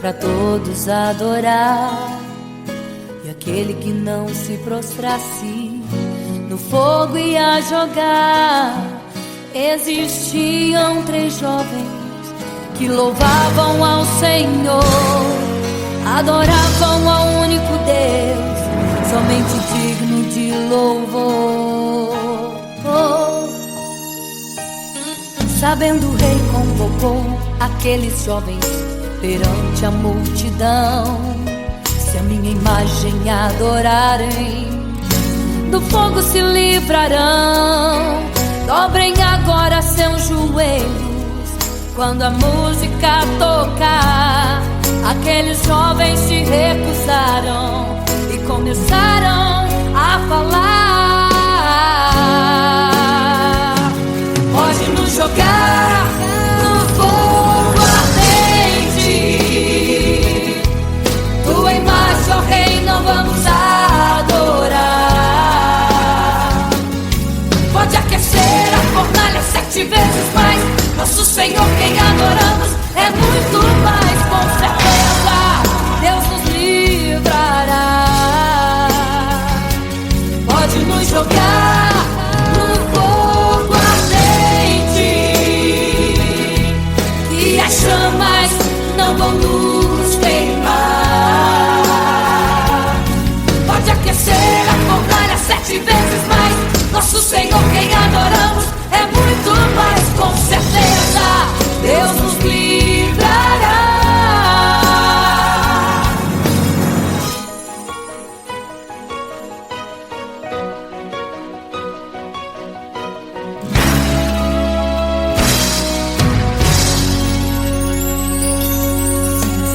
pra todos adorar. E aquele que não se prostrasse no fogo ia jogar. Existiam 3 jovens que louvavam ao Senhor, adoravam ao único Deus, somente digno de louvor. Sabendo o rei convocou aqueles jovens perante a multidão. Se a minha imagem adorarem, do fogo se livrarão. Dobrem agora seus joelhos quando a música tocar. Aqueles jovens se recusaram e começaram a falar: pode nos jogar no fogo ardente, tua imagem, ó Rei, não vamos adorar. Pode aquecer a fornalha 7 vezes mais, nosso Senhor quem adoramos é muito mais, com certeza Deus nos livrará. Pode nos jogar no fogo ardente, e as chamas não vão nos queimar. Pode aquecer a fornalha 7 vezes mais, nosso Senhor quem adoramos é muito mais, com certeza Deus nos livrará.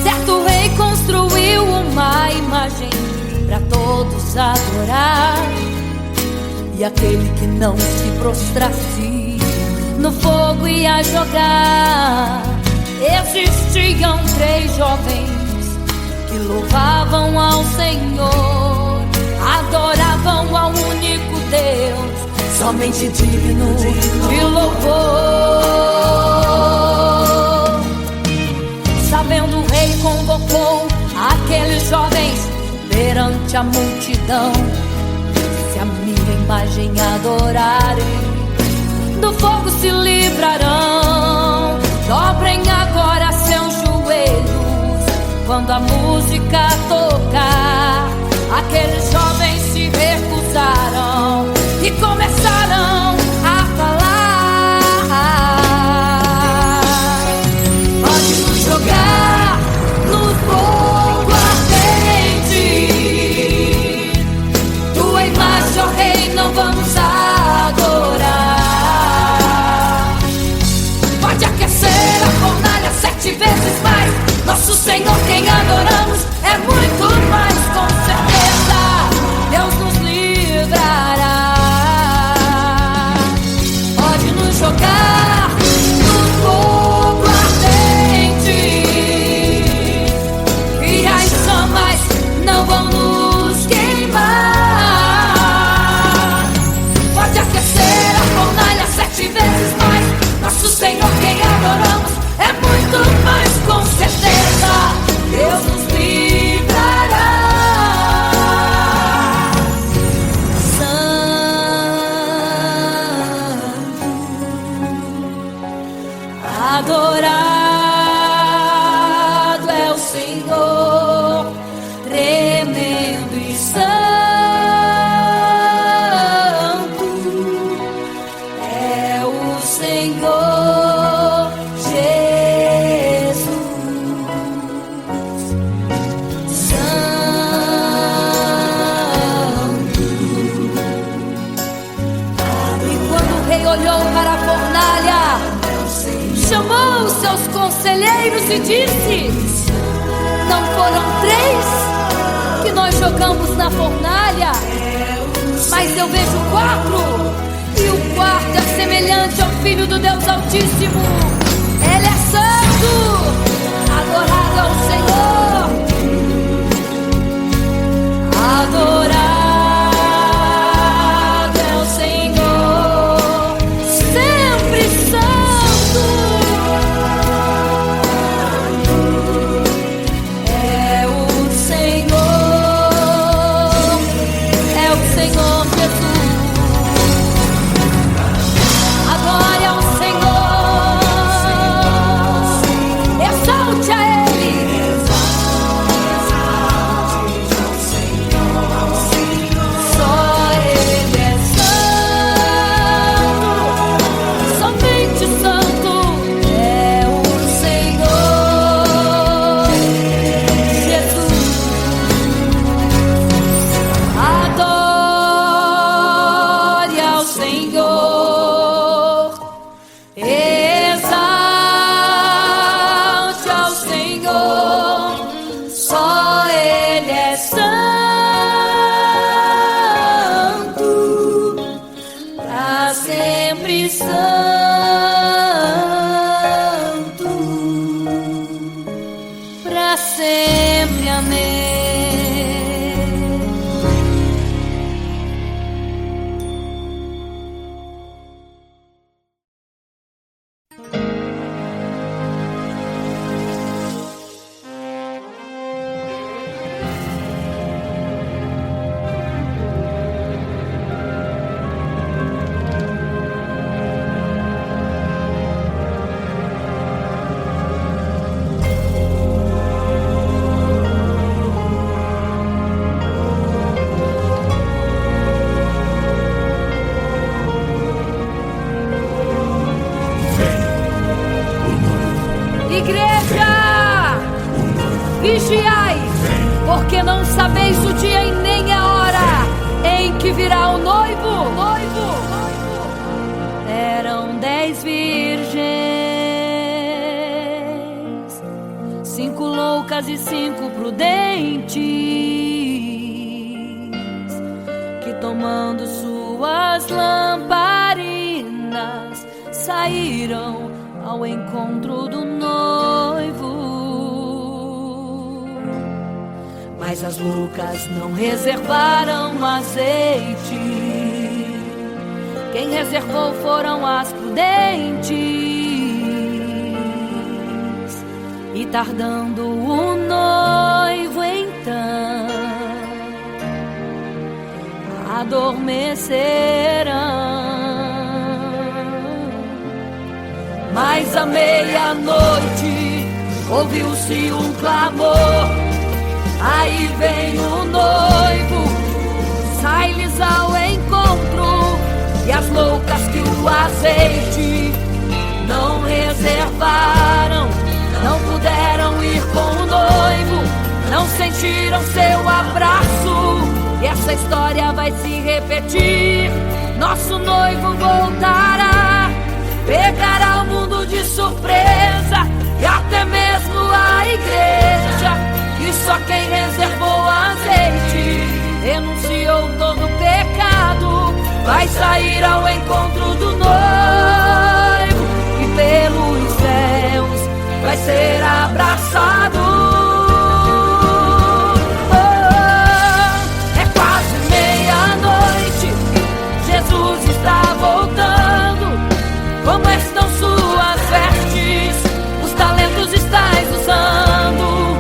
Certo rei construiu uma imagem para todos adorar. E aquele que não se prostrasse no fogo ia jogar. Existiam 3 jovens que louvavam ao Senhor, adoravam ao único Deus, somente digno de louvor. Sabendo o rei convocou aqueles jovens perante a multidão. Se a minha imagem adorarem, do fogo se livrarão. Dobrem agora seus joelhos quando a música tocar. Aqueles jovens se recusaram e começaram a falar: pode nos jogar no fogo ardente, tua imagem, ó Rei, não vamos adorar. Pode aquecer a fornalha 7 vezes mais, nosso Senhor quem adoramos é muito mais, com certeza Deus nos livrará. Pode nos jogar no fogo ardente, e as chamas não vão nos queimar. Pode aquecer a fornalha 7 vezes mais, nosso Senhor quem adoramos é muito mais, com certeza Deus nos livrará. Santo, adorado é o Senhor, tremendo e santo é o Senhor Jesus. Santo. E quando o rei olhou para a fornalha, chamou os seus conselheiros e disse: não foram 3 que nós jogamos na fornalha, mas eu vejo 4, e o 4 é semelhante ao Filho do Deus Altíssimo. Ele é santo, adorado ao Senhor, adorado é o Senhor, sempre santo. Senhor, só Ele é santo, pra sempre santo, pra sempre. Amém. Igreja, vigiai, porque não sabeis o dia e nem a hora em que virá o noivo. Eram 10 virgens, 5 loucas e 5 prudentes, que tomando suas lamparinas saíram ao encontro do noivo. Mas as loucas não reservaram azeite, quem reservou foram as prudentes. E tardando o noivo então, adormecerão. Mas à meia-noite ouviu-se um clamor: aí vem o noivo, sai-lhes ao encontro. E as loucas que o azeite não reservaram, não puderam ir com o noivo, não sentiram seu abraço. E essa história vai se repetir. Nosso noivo voltará, pegará o mundo de surpresa, e até mesmo a igreja. E só quem reservou azeite, renunciou todo pecado, vai sair ao encontro do noivo, e pelos céus vai ser abraçado. É quase meia-noite, Jesus está voltando. Como estão suas vestes? Os talentos estais usando.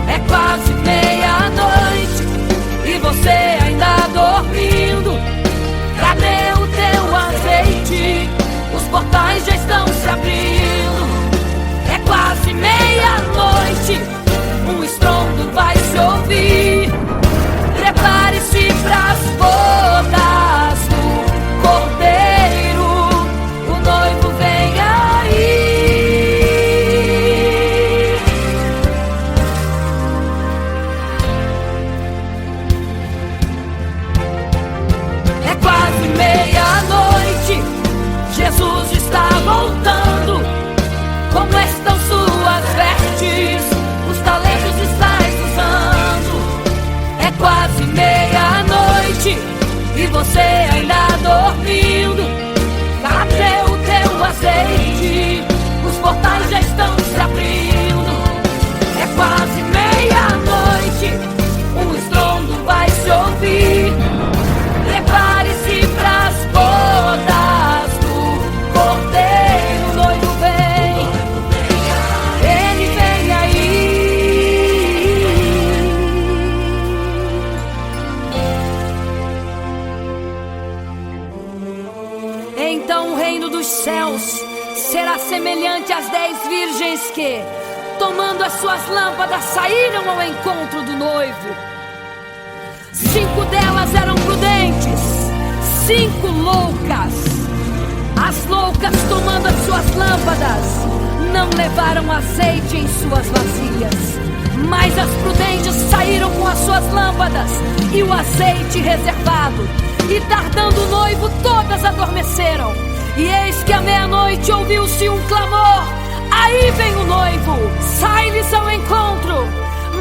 É quase meia-noite e você ainda dormindo. Cadê o teu azeite? Os portais já estão se abrindo. É quase meia-noite, um estrondo vai se ouvir. Prepare-se pras bodas do Cordeiro, o noivo vem aí. É quase meia-noite, Jesus está voltando. Como estão suas vestes? Os talentos estais usando. É quase meia-noite e você ainda dormindo. Cadê o teu azeite? Os portais já estão se abrindo. É quase meia-noite, um estrondo vai se ouvir. Prepare-se pras bodas do Cordeiro, o noivo vem, ele vem aí. Então o reino dos céus será semelhante às 10 virgens que, tomando as suas lâmpadas, saíram ao encontro do noivo. 5 delas eram prudentes, 5 loucas. As loucas, tomando as suas lâmpadas, não levaram azeite em suas vasilhas. Mas as prudentes saíram com as suas lâmpadas e o azeite reservado. E tardando o noivo, todas adormeceram. E eis que à meia-noite ouviu-se um clamor: Aí vem o noivo, sai-lhes ao encontro.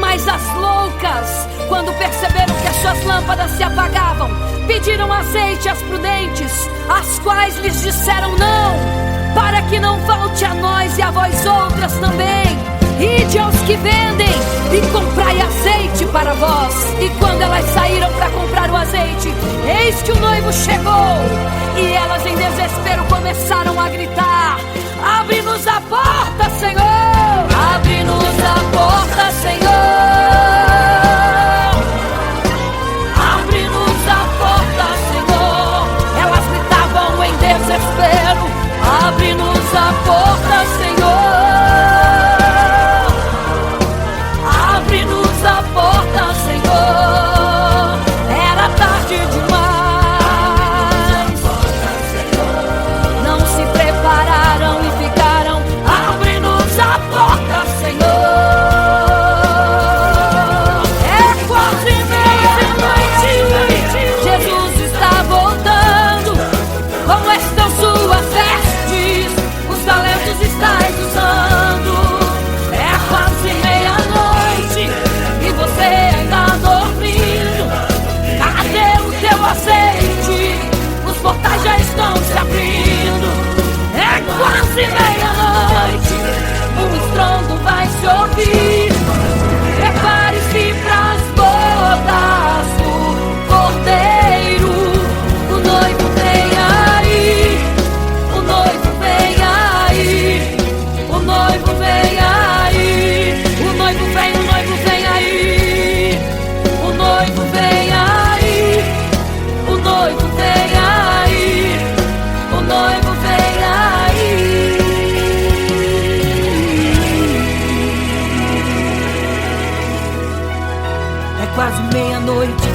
Mas as loucas, quando perceberam que as suas lâmpadas se apagavam, pediram azeite às prudentes, as quais lhes disseram não, para que não falte a nós e a vós outras também. Ide aos que vendem e comprai azeite para vós. E quando elas saíram para comprar o azeite, eis que o noivo chegou. E elas em desespero começaram a gritar: abre-nos a porta, Senhor! Abre-nos a porta, Senhor! Abre-nos a porta, Senhor! Elas gritavam em desespero: abre-nos a porta, Senhor! Abre-nos a porta, Senhor! Era tarde demais. Não se prepararam e ficaram: abre-nos a porta, Senhor! É quase meia-noite. Jesus está voltando. Como estão suas vestes? Os talentos estáis usando. É quase meia-noite e você ainda dormindo. Cadê o teu azeite? Os portais já estão se abrindo. É quase meia-noite, um estrondo vai se ouvir. Prepare-se pras bodas do Cordeiro. O noivo vem aí, o noivo vem aí, o noivo vem aí, o noivo vem, o noivo vem aí, o noivo vem aí, o noivo vem aí, o noivo vem aí. É quase meia-noite.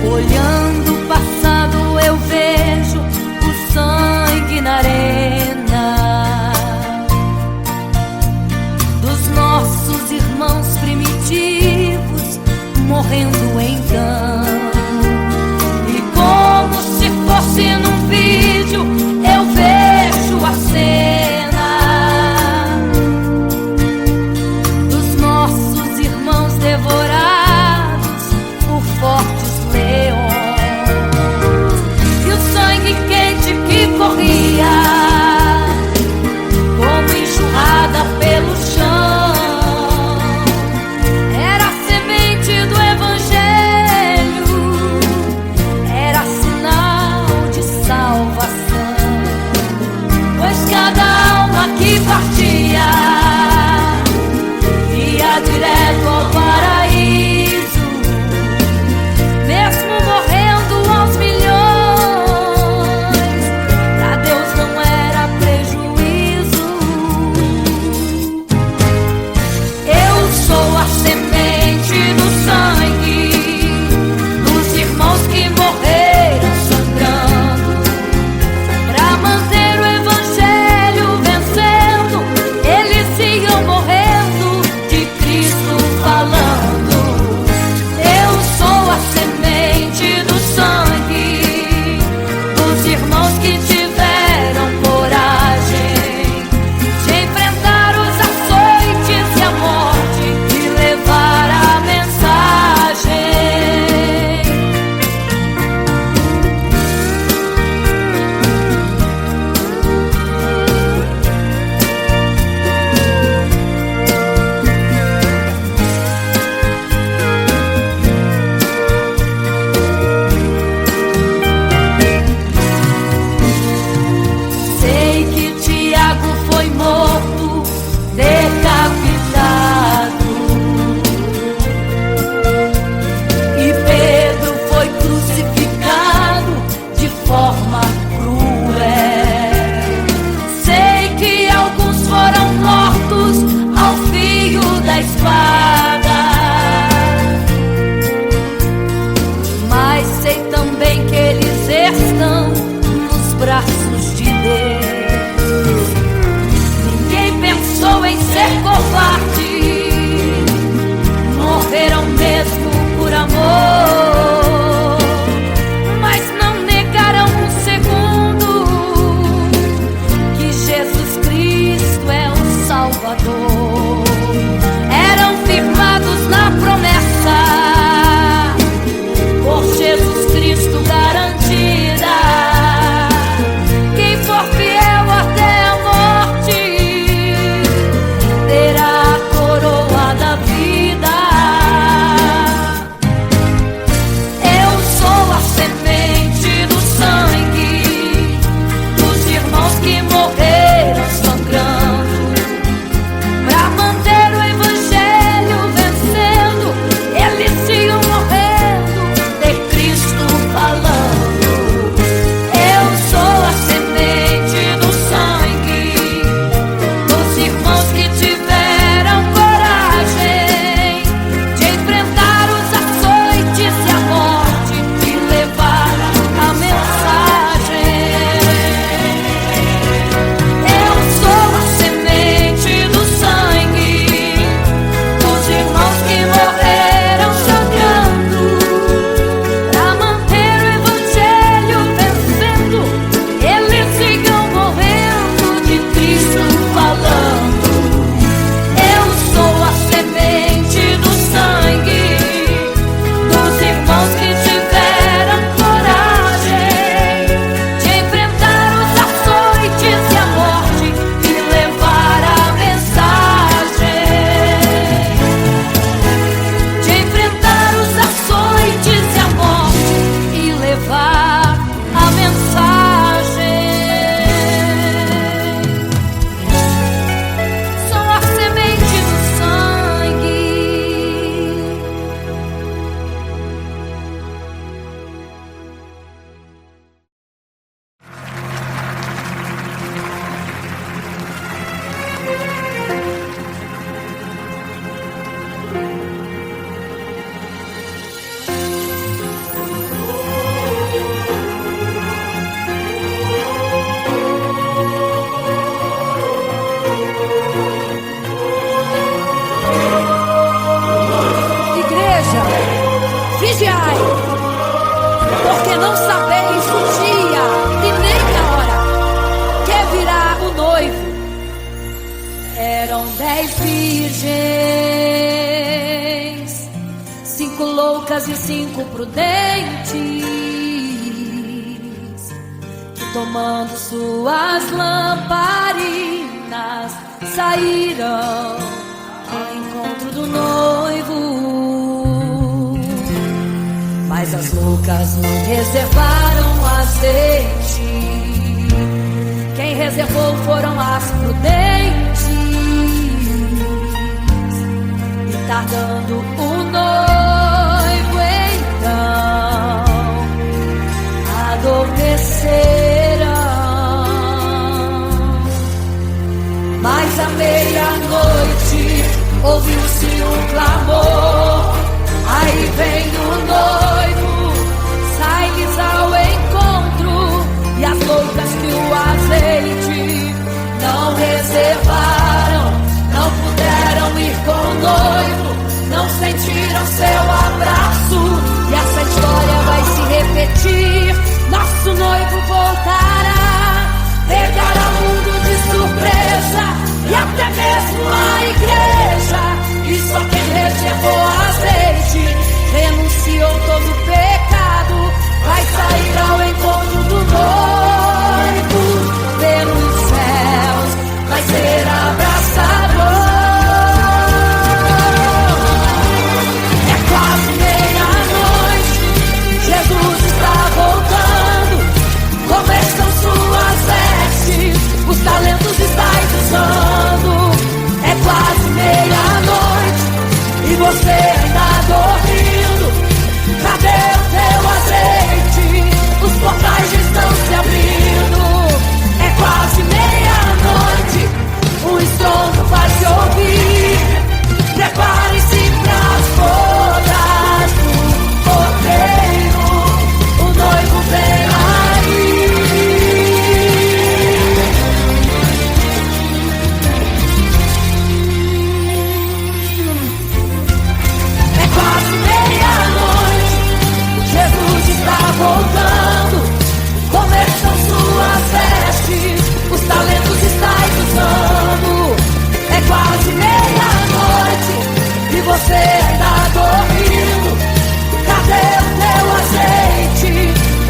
Olhando o passado eu vejo o sangue na arena dos nossos irmãos primitivos morrendo então. E como se fosse num vídeo eu vejo a cena dos nossos irmãos devorados por fortes leões. E o sangue quente que corria como enxurrada pelo chão era a semente do Evangelho, era sinal de salvação. Pois cada alma que partia ia direto ao paraíso, mesmo morrendo aos milhões. Pra Deus não era prejuízo. Eu sou a semente do sangue dos irmãos que morreram sangrando pra manter o Evangelho vencendo. Eles iam morrendo de Cristo. virgens, 5 loucas e 5 prudentes, que tomando suas lamparinas saíram ao encontro do noivo. Mas as loucas não reservaram azeite, quem reservou foram as prudentes. E tardando o noivo então adormeceram. Mas à meia-noite ouviu-se um clamor, aí vem o noivo, sai-lhes ao encontro. E as loucas que o azeite não reservaram, não puderam ir com o noivo, não sentiram seu abraço. E essa história vai se repetir, nosso noivo voltará, pegará o mundo de surpresa, e até mesmo a igreja. E só quem reservou azeite, renunciou todo o pecado, vai sair ao encontro do noivo pelos céus, vai ser abraçador. É quase meia-noite, Jesus está voltando. Como estão suas vestes? Os talentos estáis usando. É quase meia-noite e você ainda dormindo. Cadê o teu azeite? Os portais estão se abrindo. É quase meia-noite, o estrondo vai se ouvir. Prepare-se para as bodas do Cordeiro, o noivo vem aí. É quase meia-noite, Jesus está voltando. Como estão suas vestes? Os talentos estáis usando. É quase meia-noite e você ainda dormindo. Cadê o teu azeite?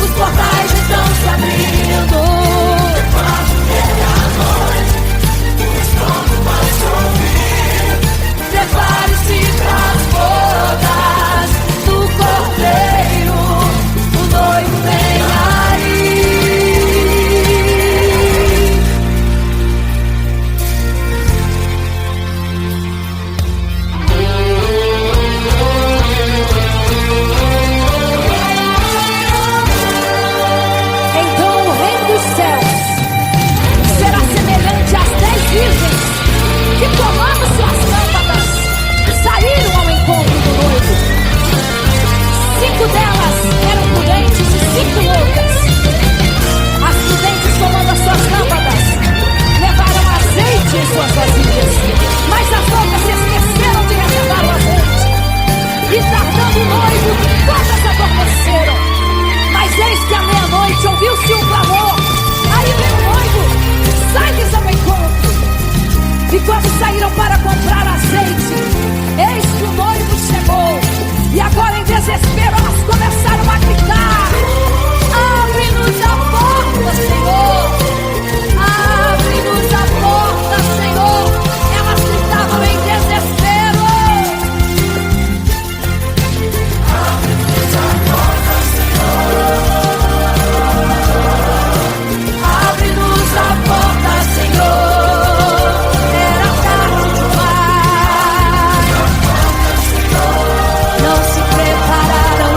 Os portais estão se abrindo. É quase meia-noite, o estrondo vai se ouvir. Prepare-se para as bodas do Cordeiro, o noivo vem aí. Então o reino dos céus será semelhante às 10 virgens que, tomando suas lâmpadas, saíram ao encontro do noivo. 5 delas eram prudentes e 5 loucas. As prudentes, tomando as suas lâmpadas, levaram azeite em suas vasilhas, mas as loucas se esqueceram de reservar o azeite. E tardando o noivo, todas adormeceram. Mas eis que à meia-noite ouviu-se um clamor, aí vem o noivo, sai-lhes ao encontro. E quando saíram para comprar azeite, eis que o noivo chegou. E agora em desespero elas começaram a gritar: abre-nos a porta, Senhor! Abre-nos a porta, Senhor! Elas gritavam em desespero. Abre-nos a porta, Senhor! Abre-nos a porta, Senhor! Era tarde demais. Não se prepararam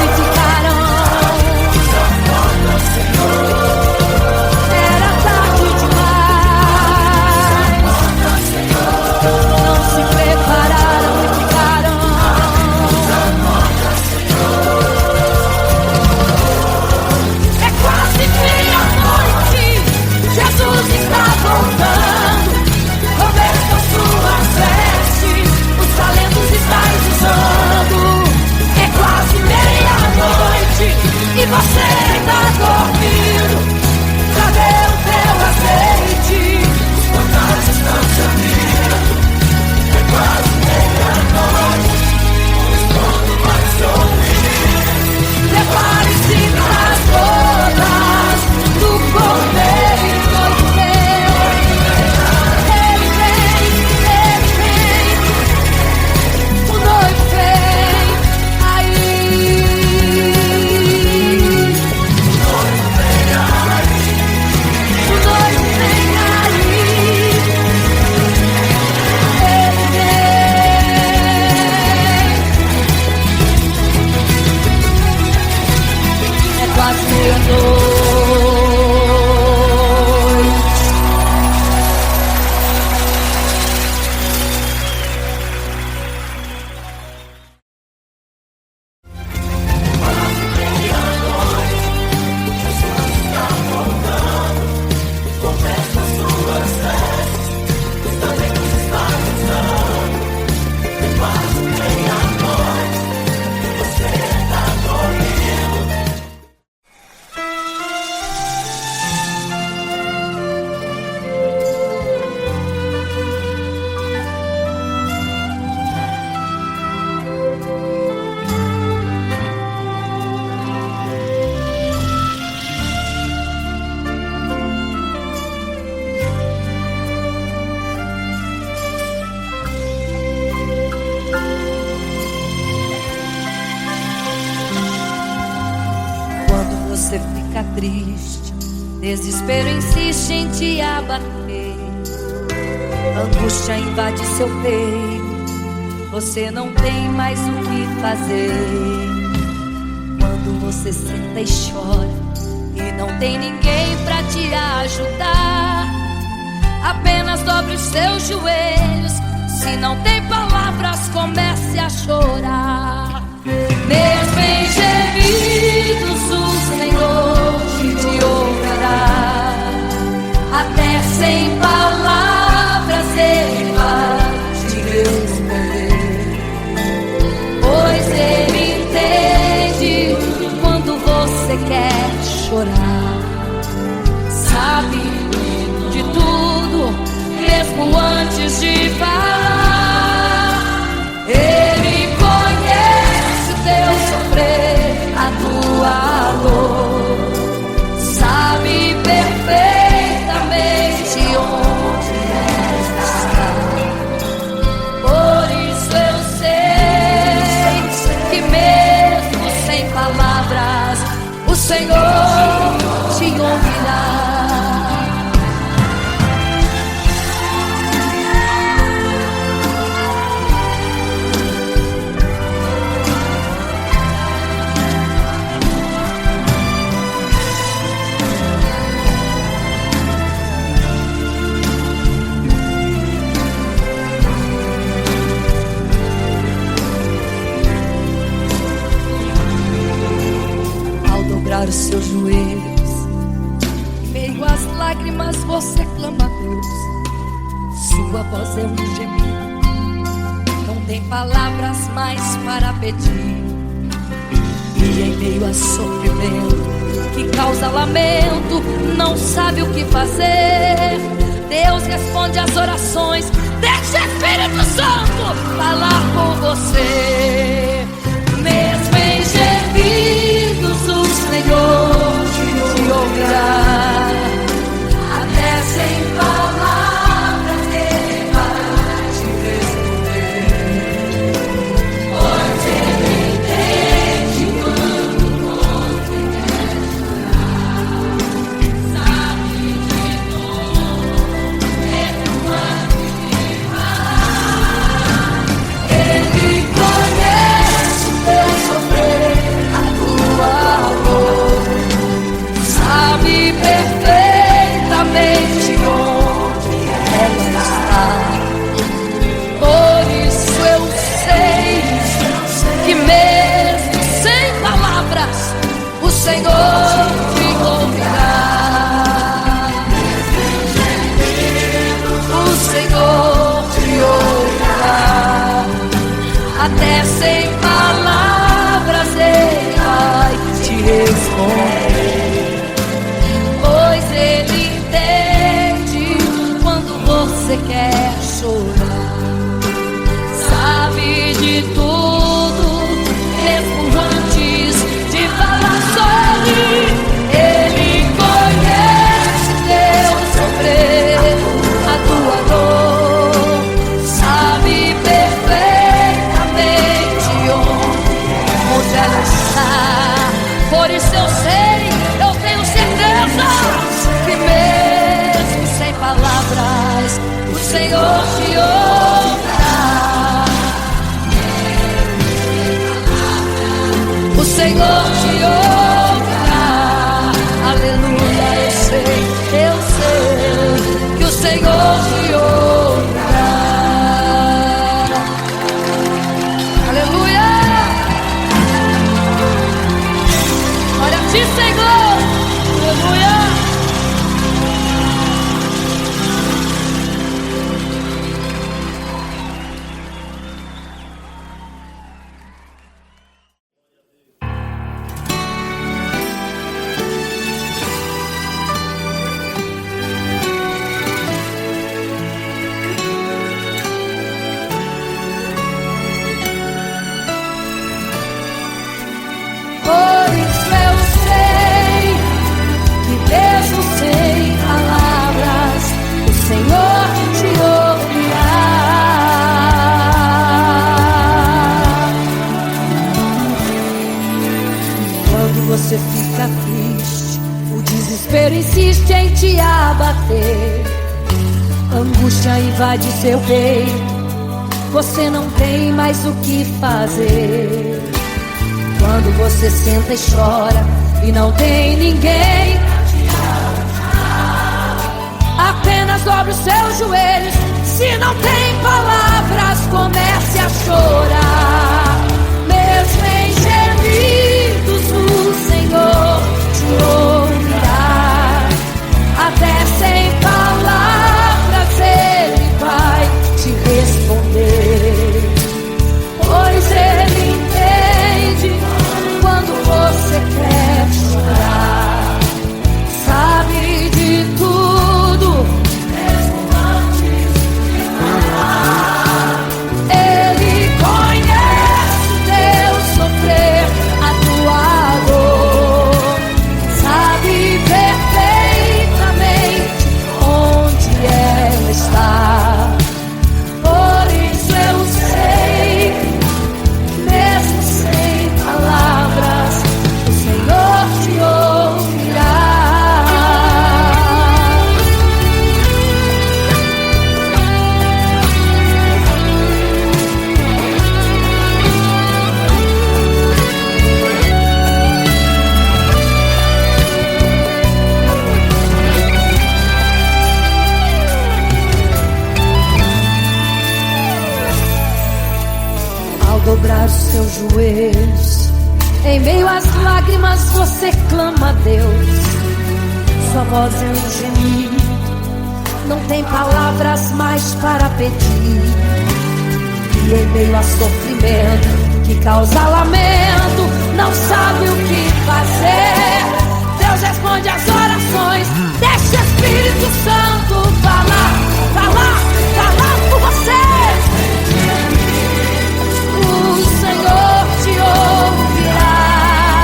fica triste, desespero insiste em te abater, angústia invade seu peito, você não tem mais o que fazer. Quando você senta e chora e não tem ninguém pra te ajudar, apenas dobre os seus joelhos. Se não tem palavras, comece a chorar. Mesmo em gemidos, o Senhor te ouvirá. Até sem palavras Ele vai te responder, pois Ele entende quando você quer chorar. Sabe de tudo, mesmo antes de falar. Ele conhece teu sofrer, a tua dor. Sabe perfeitamente onde está. Por isso eu sei que mesmo sem palavras o Senhor te ouvirá. Os seus joelhos, em meio às lágrimas você clama a Deus. Sua voz é um gemido, não tem palavras mais para pedir. E em meio a sofrimento que causa lamento, não sabe o que fazer. Deus responde às orações, deixa o Espírito Santo falar com você. Mesmo em gemidos o Senhor te ouvirá. Até sem palavras Ele vai te responder, pois Ele entende quando você quer chorar. Sabe de tudo, mesmo antes de falar. Ele conhece teu sofrer, a tua dor. Sabe perfeitamente onde ela está. Por isso eu sei que mesmo sem palavras o Senhor te ouvirá. O Senhor te ouvirá. Até sem palavras Ele vai te responder, pois Ele entende quando você quer chorar. Sabe de tudo, mesmo antes de falar sobre. Ele conhece teu sofrer, a tua dor. Sabe perfeitamente onde ela está. Por isso eu sei, eu tenho certeza que mesmo sem palavras o Senhor te ouvirá. O Senhor te ouvirá. Aleluia, eu sei que o Senhor te ouvirá. Aleluia. Olha a ti, Senhor. Aleluia. Por isso eu sei que mesmo sem palavras o Senhor te ouvirá. Quando você fica triste, O desespero insiste em te abater, angústia invade seu peito, você não tem mais o que fazer. Quando você senta e chora e não tem ninguém, apenas dobre os seus joelhos. Se não tem palavras, comece a chorar. Mesmo em gemidos, o Senhor te ouvirá. Até sem palavras Ele vai te responder, pois Ele entende quando você quer chorar. Sabe de tudo, mesmo antes de falar. Ele conhece o teu sofrer, a tua dor. Sabe perfeitamente onde ela está. Por isso eu sei, mesmo sem palavras, o Senhor te ouvirá. Ao dobrar os seus joelhos, em meio às lágrimas você clama a Deus. Sua voz é um gemido, não tem palavras mais para pedir. E em meio a sofrimento que causa lamento, não sabe o que fazer. Deus responde às orações, deixa o Espírito Santo falar, falar, falar por você. O Senhor te ouvirá,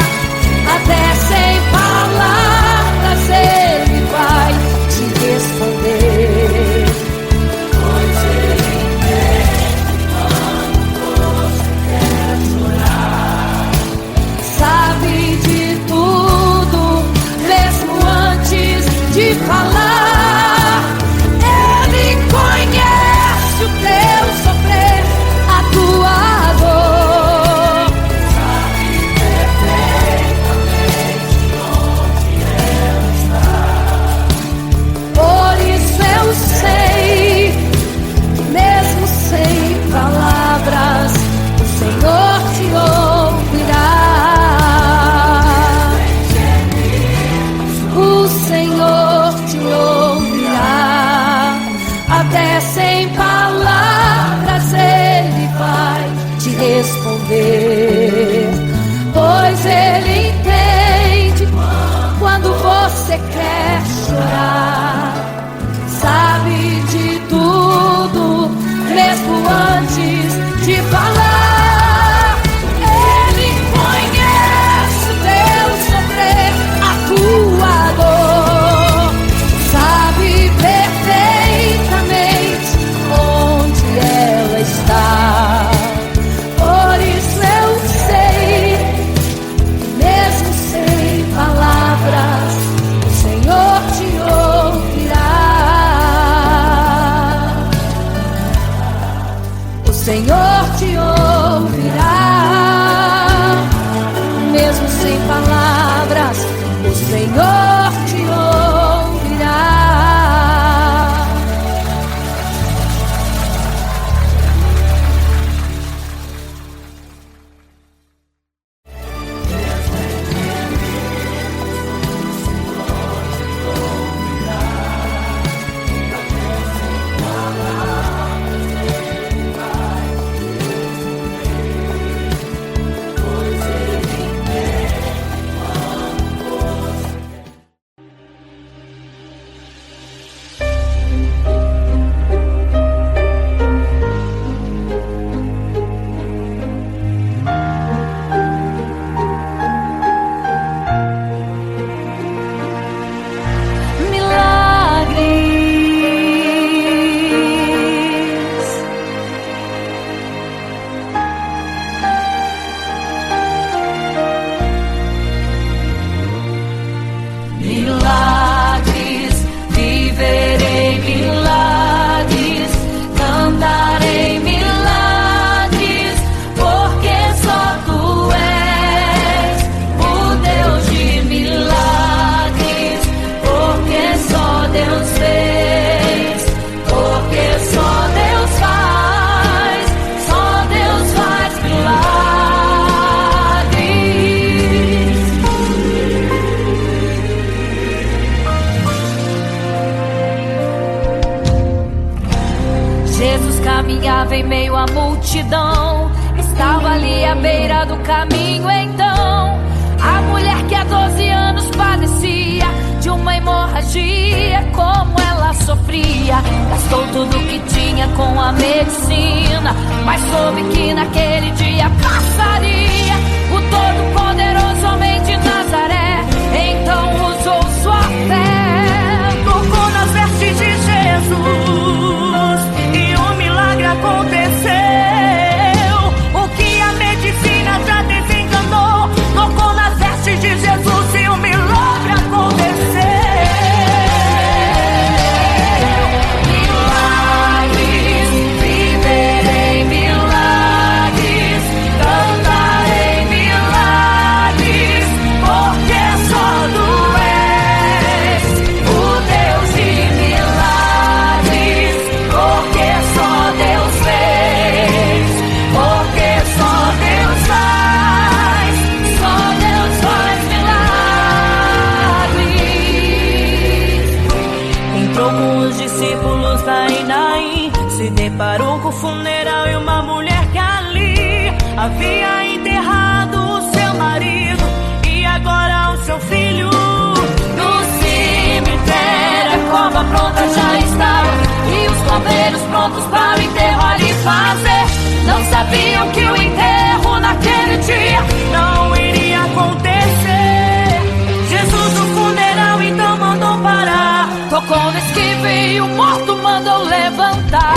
até sem palavras Ele vai te responder, pois Ele entende quando você quer chorar. Sabe de tudo, mesmo antes de falar. Ele conhece o teu sofrer, a tua dor. Sabe perfeitamente onde ela está. Por isso eu sei, mesmo sem palavras, o Senhor te ouvirá. O Senhor te ouvirá, até sem palavras Ele vai te responder, pois Ele entende quando você quer chorar. Sabe de tudo, mesmo antes de falar. Ele conhece o teu sofrer, a tua dor. Sabe perfeitamente onde ela está. Por isso eu sei. em meio à multidão. Estava ali à beira do caminho então a mulher que há 12 anos padecia de uma hemorragia. Como ela sofria, gastou tudo que tinha com a medicina, mas soube que naquele dia passaria o todo-poderoso homem de Nazaré. Então usou sua fé, tocou nas vestes de Jesus e um milagre aconteceu. O que a medicina já desenganou, tocou nas vestes de Jesus e um milagre aconteceu. Milagres, viverei milagres, cantarei milagres, porque só tu és o Deus de milagres, porque só Deus fez, porque só Deus faz milagres. Entrou com os discípulos lá em Naim, se deparou com o funeral e uma mulher que ali havia enterrado o seu marido e agora o seu filho. No cemitério a cova pronta já estava e os coveiros prontos para o enterro ali fazer. Não sabiam que o enterro naquele dia não iria acontecer. Jesus no funeral então mandou parar, tocou no esquife e o morto mandou levantar.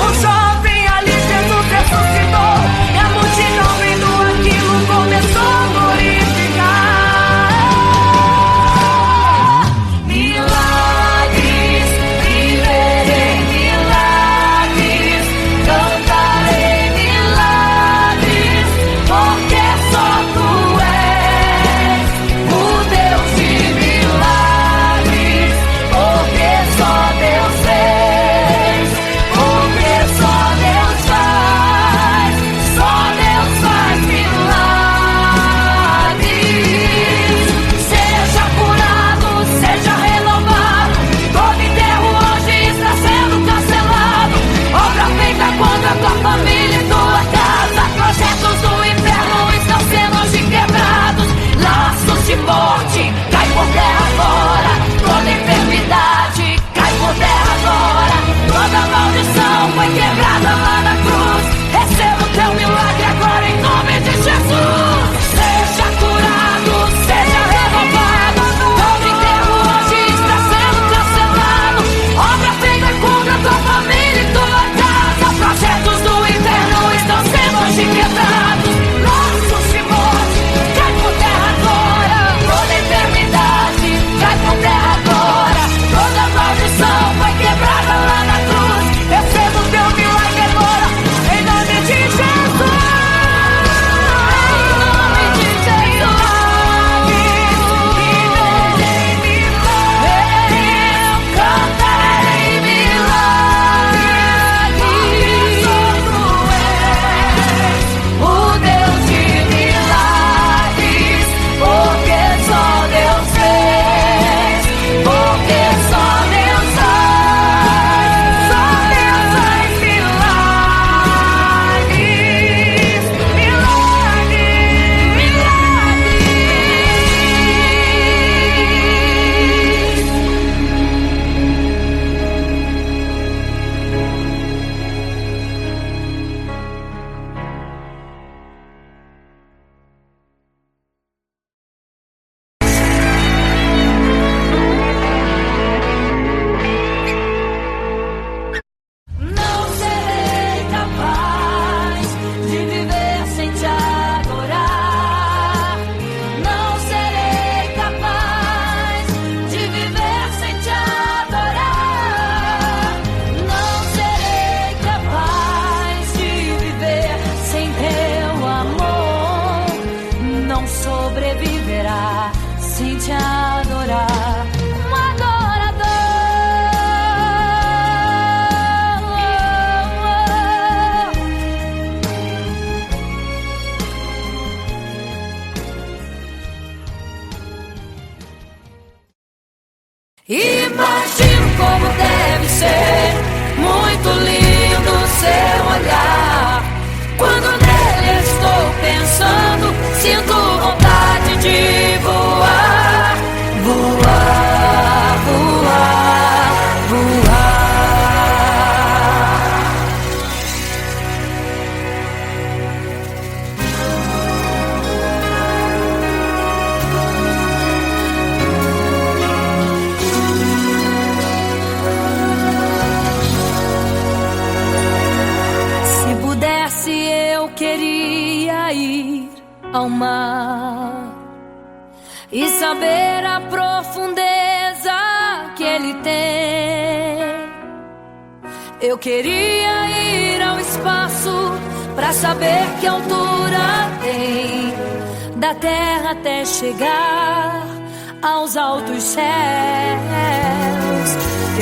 o jovem ali Jesus ressuscitou e a multidão vendo aquilo começou a glorificar. Milagres, viverei milagres, cantarei milagres, porque só tu és o Deus de milagres, porque só Deus fez, porque só Deus faz milagres. Seja curado, seja renovado, todo enterro hoje está sendo cancelado. Obra feita contra tua família e tua casa, projetos do inferno estão sendo hoje quebrados. Laços de morte cai por terra agora, toda enfermidade cai por terra agora, toda maldição foi quebrada lá na cruz. Receba o teu milagre agora em nome de Jesus. Seja curado, seja renovado, todo enterro hoje está sendo cancelado. Obra feita contra tua família e tua casa, projetos do inferno estão sendo hoje quebrados. Laços de morte cai por terra agora, toda enfermidade cai por terra agora, toda maldição foi quebrada lá na cruz. Receba o teu milagre agora em nome de Jesus. Não serei capaz de viver sem te adorar. Não serei capaz de viver sem te adorar. Não serei capaz de viver sem teu amor. Não sobreviverá sem te adorar. Um adorador. Imagino como deve ser, muito lindo seu olhar. queria ir ao mar e saber a profundeza que ele tem. Eu queria ir ao espaço pra saber que altura tem, da terra até chegar aos altos céus.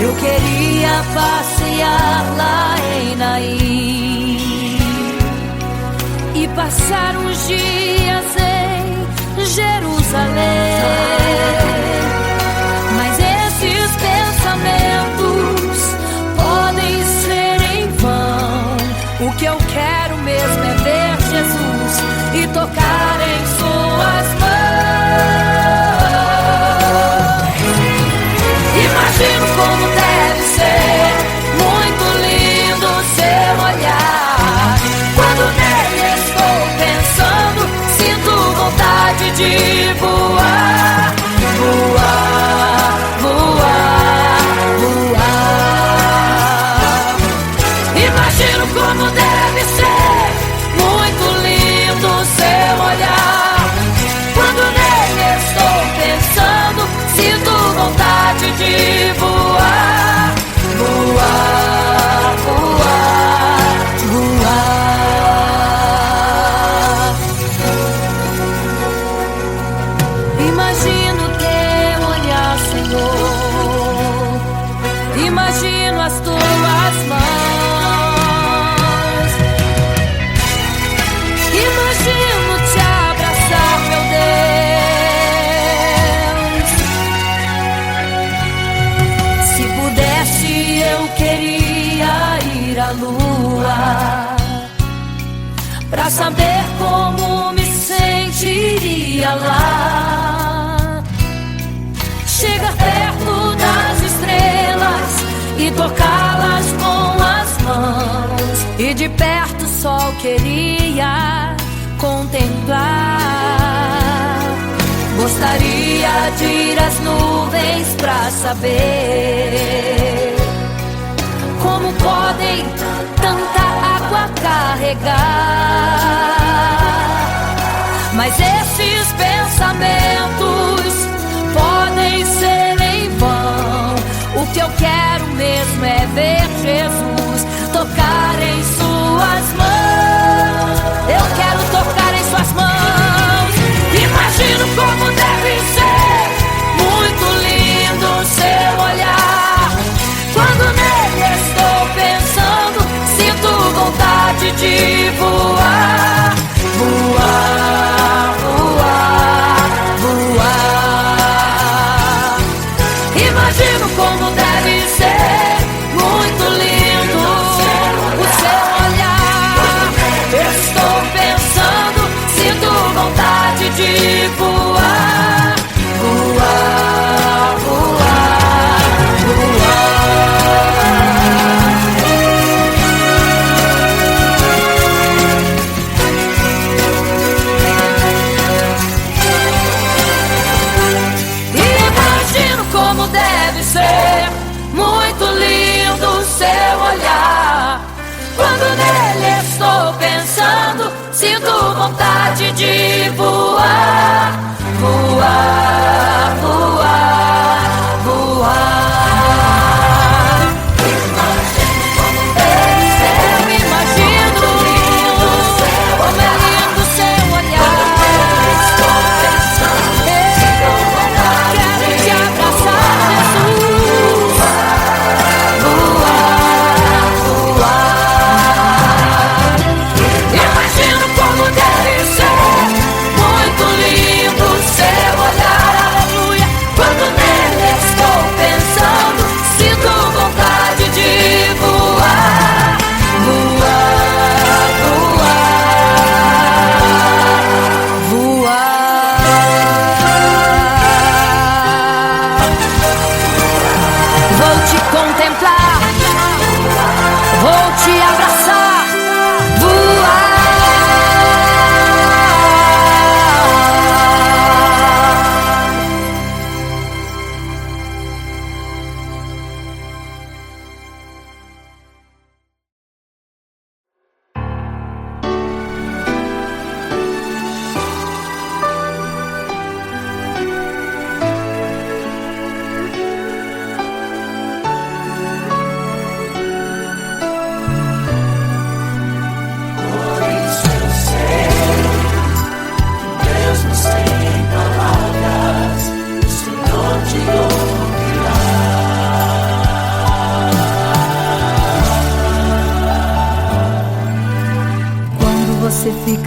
Eu queria passear lá em Naim e passar uns dias em Jerusalém. Mas esses pensamentos podem ser em vão. O que eu quero mesmo é ver Jesus e tocar em suas mãos. Imagino como deve ser muito lindo seu olhar. Quando nele estou pensando, sinto vontade de voar, voar, voar, voar. Imagino como deve ser muito lindo seu olhar. Quando nele estou pensando, sinto vontade de voar, voar, voar, voar. Imagino teu olhar, Senhor. Imagino as tuas mãos. Imagino te abraçar, meu Deus. Se pudesse, eu queria ir à lua pra saber como me sentiria lá. Chegar perto das estrelas e tocá-las com as mãos, e de perto só queria contemplar. Gostaria de ir às nuvens pra saber como podem tanta água carregar. Mas esses pensamentos podem ser em vão. O que eu quero mesmo é ver Jesus, tocar em suas mãos. Eu quero tocar em suas mãos. Imagino como deve ser muito lindo seu olhar. Quando nele estou pensando, sinto vontade de voar, voar, voar, voar. Imagino como deve ser muito lindo o seu olhar. Estou pensando, sinto vontade de voar, voar, voar, voar. Imagino como deve ser muito lindo seu olhar. Quando nele estou pensando, sinto vontade de voar, voar, voar, voar. Eu imagino como é lindo seu olhar. Eu quero te abraçar, Jesus. Voar, voar. Imagino como deve ser muito lindo seu olhar. Aleluia.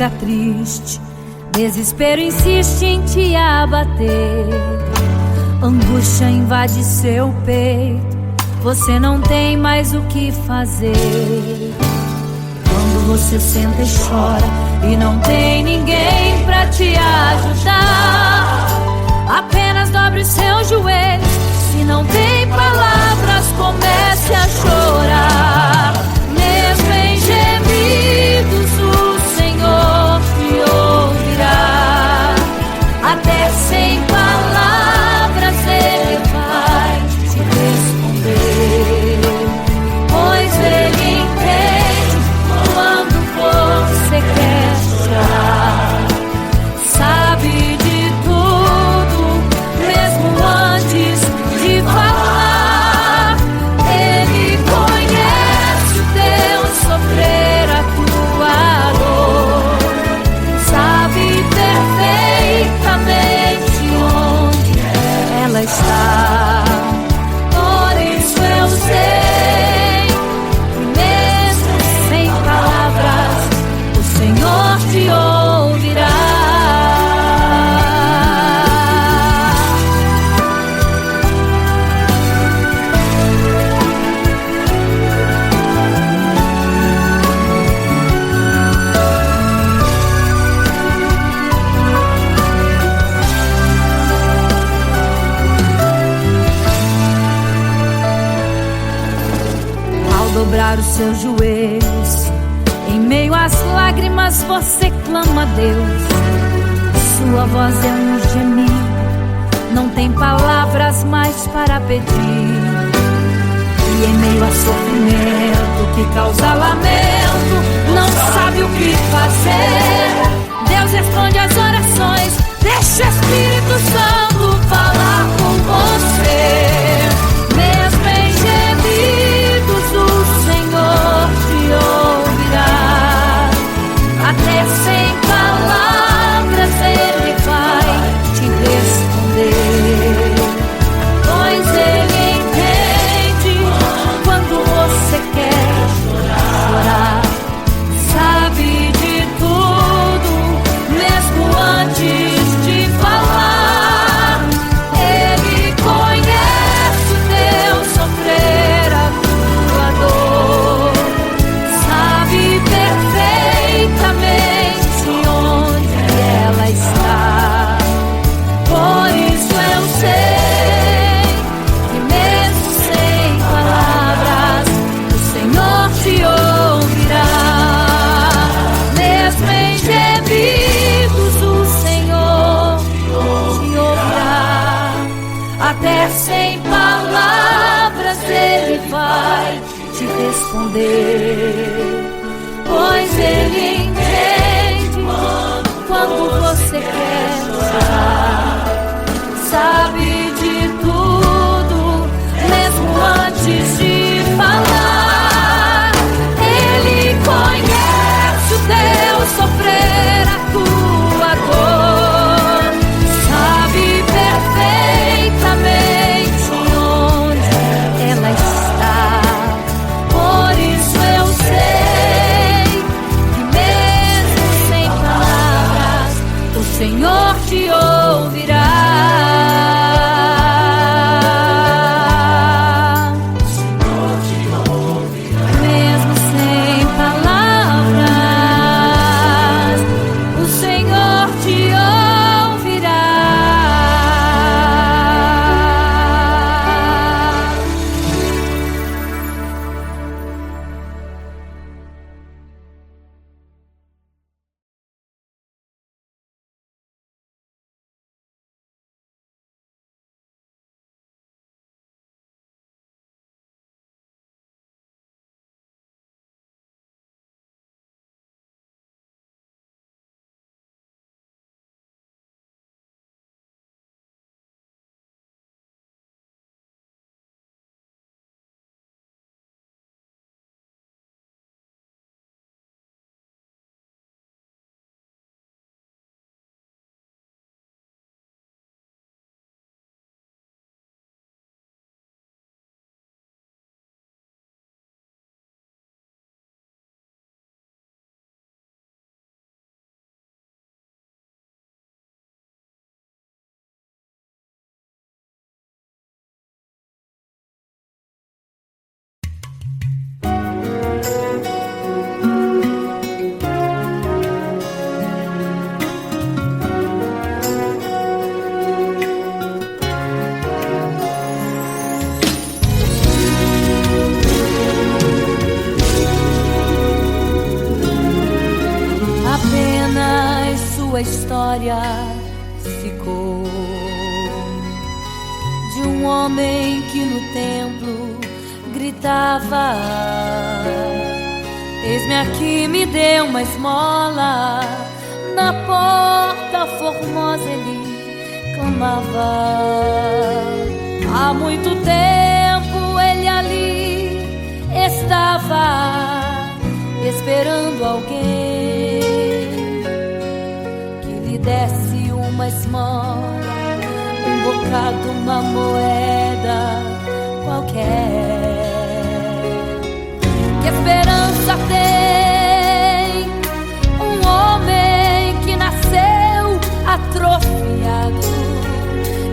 fica triste, desespero insiste em te abater, angústia invade seu peito, você não tem mais o que fazer. Quando você senta e chora e não tem ninguém pra te ajudar, apenas dobre os seus joelhos. Se não tem palavras, comece a chorar. Mesmo em gemidos, o Senhor te ouvirá. Até sem palavras Ele vai te responder, pois Ele entende quando você quer chorar. Sabe de tudo, mesmo antes de falar. Ele conhece o teu sofrer, a tua dor. Sabe perfeitamente onde ela está. Por isso eu sei que mesmo sem palavras o Senhor te ouvirá. Ao dobrar os seus joelhos, em meio às lágrimas você clama a Deus. Sua voz é um gemido, não tem palavras mais para pedir. E em meio a sofrimento que causa lamento, não sabe o que fazer. Deus responde às orações, deixa o Espírito Santo falar com você. Mesmo em gemidos o Senhor te ouvirá. Até sem palavras Ele vai te responder, pois Ele entende quando você quer chorar. Sabe de tudo, mesmo antes de falar. Ele conhece o teu sofrer, a tua dor. Sabe perfeitamente onde ela está. Por isso eu sei que mesmo sem palavras o Senhor te ouvirá. Mesmo em gemidos o Senhor te ouvirá. Até sem palavras Ele vai te responder, pois Ele entende quando você quer chorar. Sabe de tudo, mesmo antes de falar. Ele conhece o teu sofrer, a tua dor. Sabe perfeitamente onde ela está. Por isso eu sei que mesmo sua história ficou de um homem que no templo gritava: eis-me aqui, me dê uma esmola. Na porta formosa ele clamava. Há muito tempo ele ali estava esperando alguém que lhe desse uma esmola, um bocado, uma moeda qualquer. Que esperança tem um homem que nasceu atrofiado?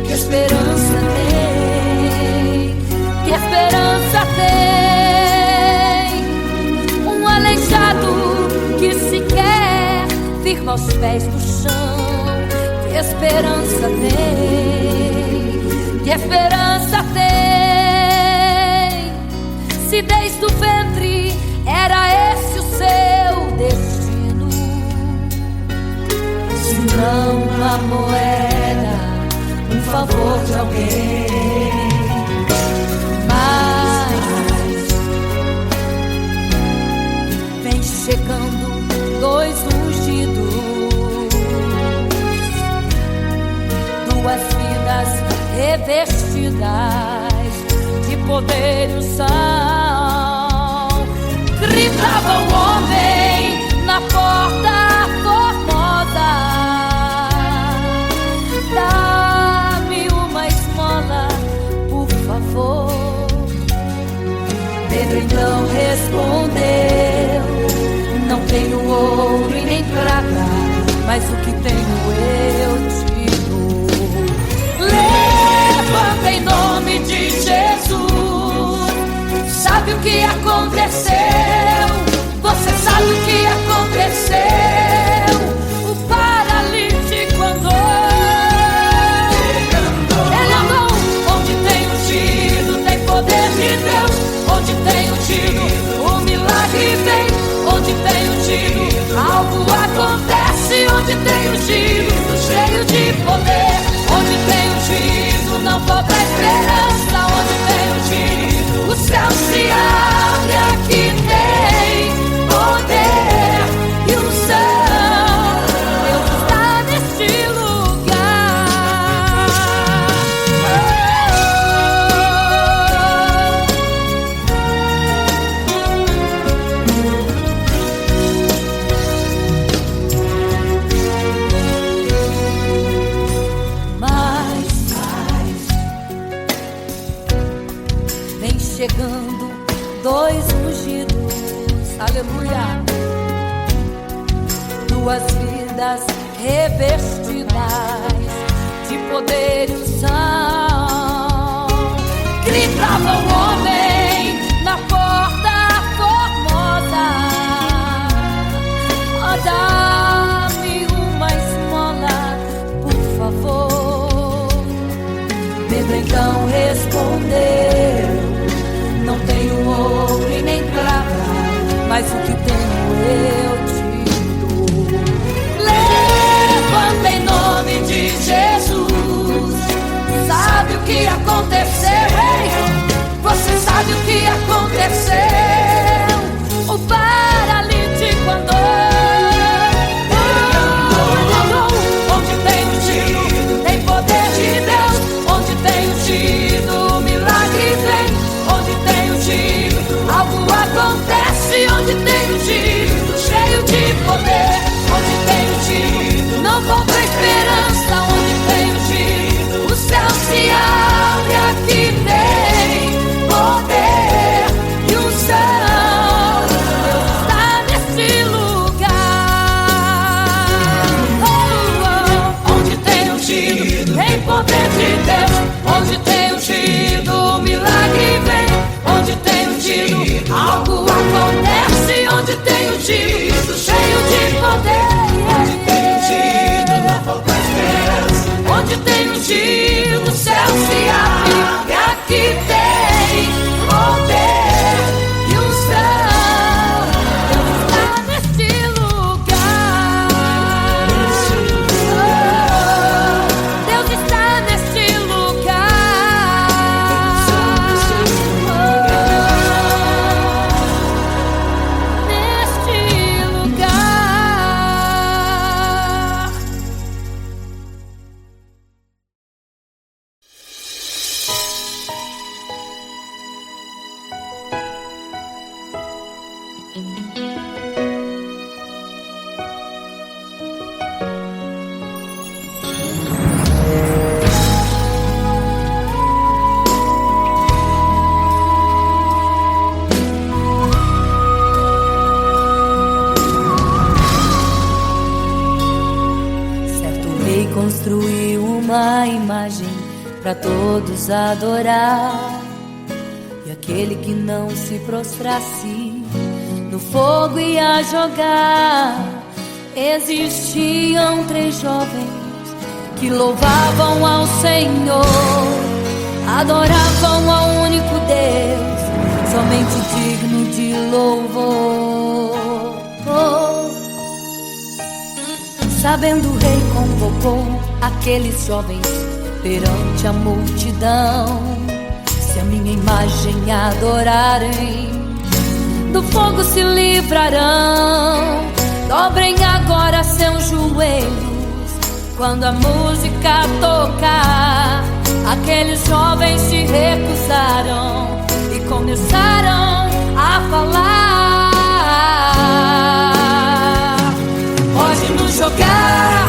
Que esperança tem? Que esperança tem um aleijado que sequer firma os pés no chão? Que esperança tem? Que esperança tem? Se desde o ventre era esse o seu destino, se não uma moeda, um favor de alguém. Mas vem chegando dois ungidos, duas vidas revestidas de poder e unção. Gritava o homem na porta formosa: dá-me uma esmola, por favor. Pedro então respondeu: não tenho ouro e nem prata, mas o que tenho eu te dou. Levanta em nome de Jesus. Sabe o que aconteceu? Você sabe o que aconteceu? O paralítico andou. Ele andou. Onde tem ungido, tem poder de Deus. Onde tem ungido, o milagre vem. Onde tem ungido, algo acontece. Onde tem ungido, cheio de poder. Onde tem ungido, não falta esperança. Onde tem ungido, o céu se abre. Aqui tem poder e unção. Deus está neste lugar. Vem chegando dois ungidos, aleluia, duas vidas revestidas de poder e unção. Gritava o homem na porta formosa: oh, dá-me uma esmola, por favor. Pedro então respondeu: não tenho ouro e nem prata, mas o que tenho eu te dou. Levanta em nome de Jesus. Sabe o que aconteceu? Você sabe o que aconteceu? O paralítico andou. Onde tem ungido, tem poder de Deus. Onde tem ungido, o milagre vem. Onde tem ungido, algo acontece. Onde tem ungido, cheio de poder. Onde tem ungido, não falta esperança. Onde tem ungido, o céu se abre. Aqui tem poder e unção. Deus está neste lugar. Oh, oh. Onde tem ungido, tem poder de Deus. Onde tem ungido, o milagre vem. Onde tem ungido, algo acontece. Onde tem ungido, cheio de poder. Onde tem ungido, não falta esperança. Onde tem ungido, o céu se abre. Aqui tem poder e unção. Deus está neste lugar. construiu uma imagem para todos adorar. E aquele que não se prostrasse no fogo ia jogar. Existiam 3 jovens que louvavam ao Senhor, adoravam ao único Deus, somente digno de louvor. Sabendo, o rei convocou aqueles jovens perante a multidão. Se a minha imagem adorarem, do fogo se livrarão. Dobrem agora seus joelhos quando a música tocar. Aqueles jovens se recusaram e começaram a falar: pode nos jogar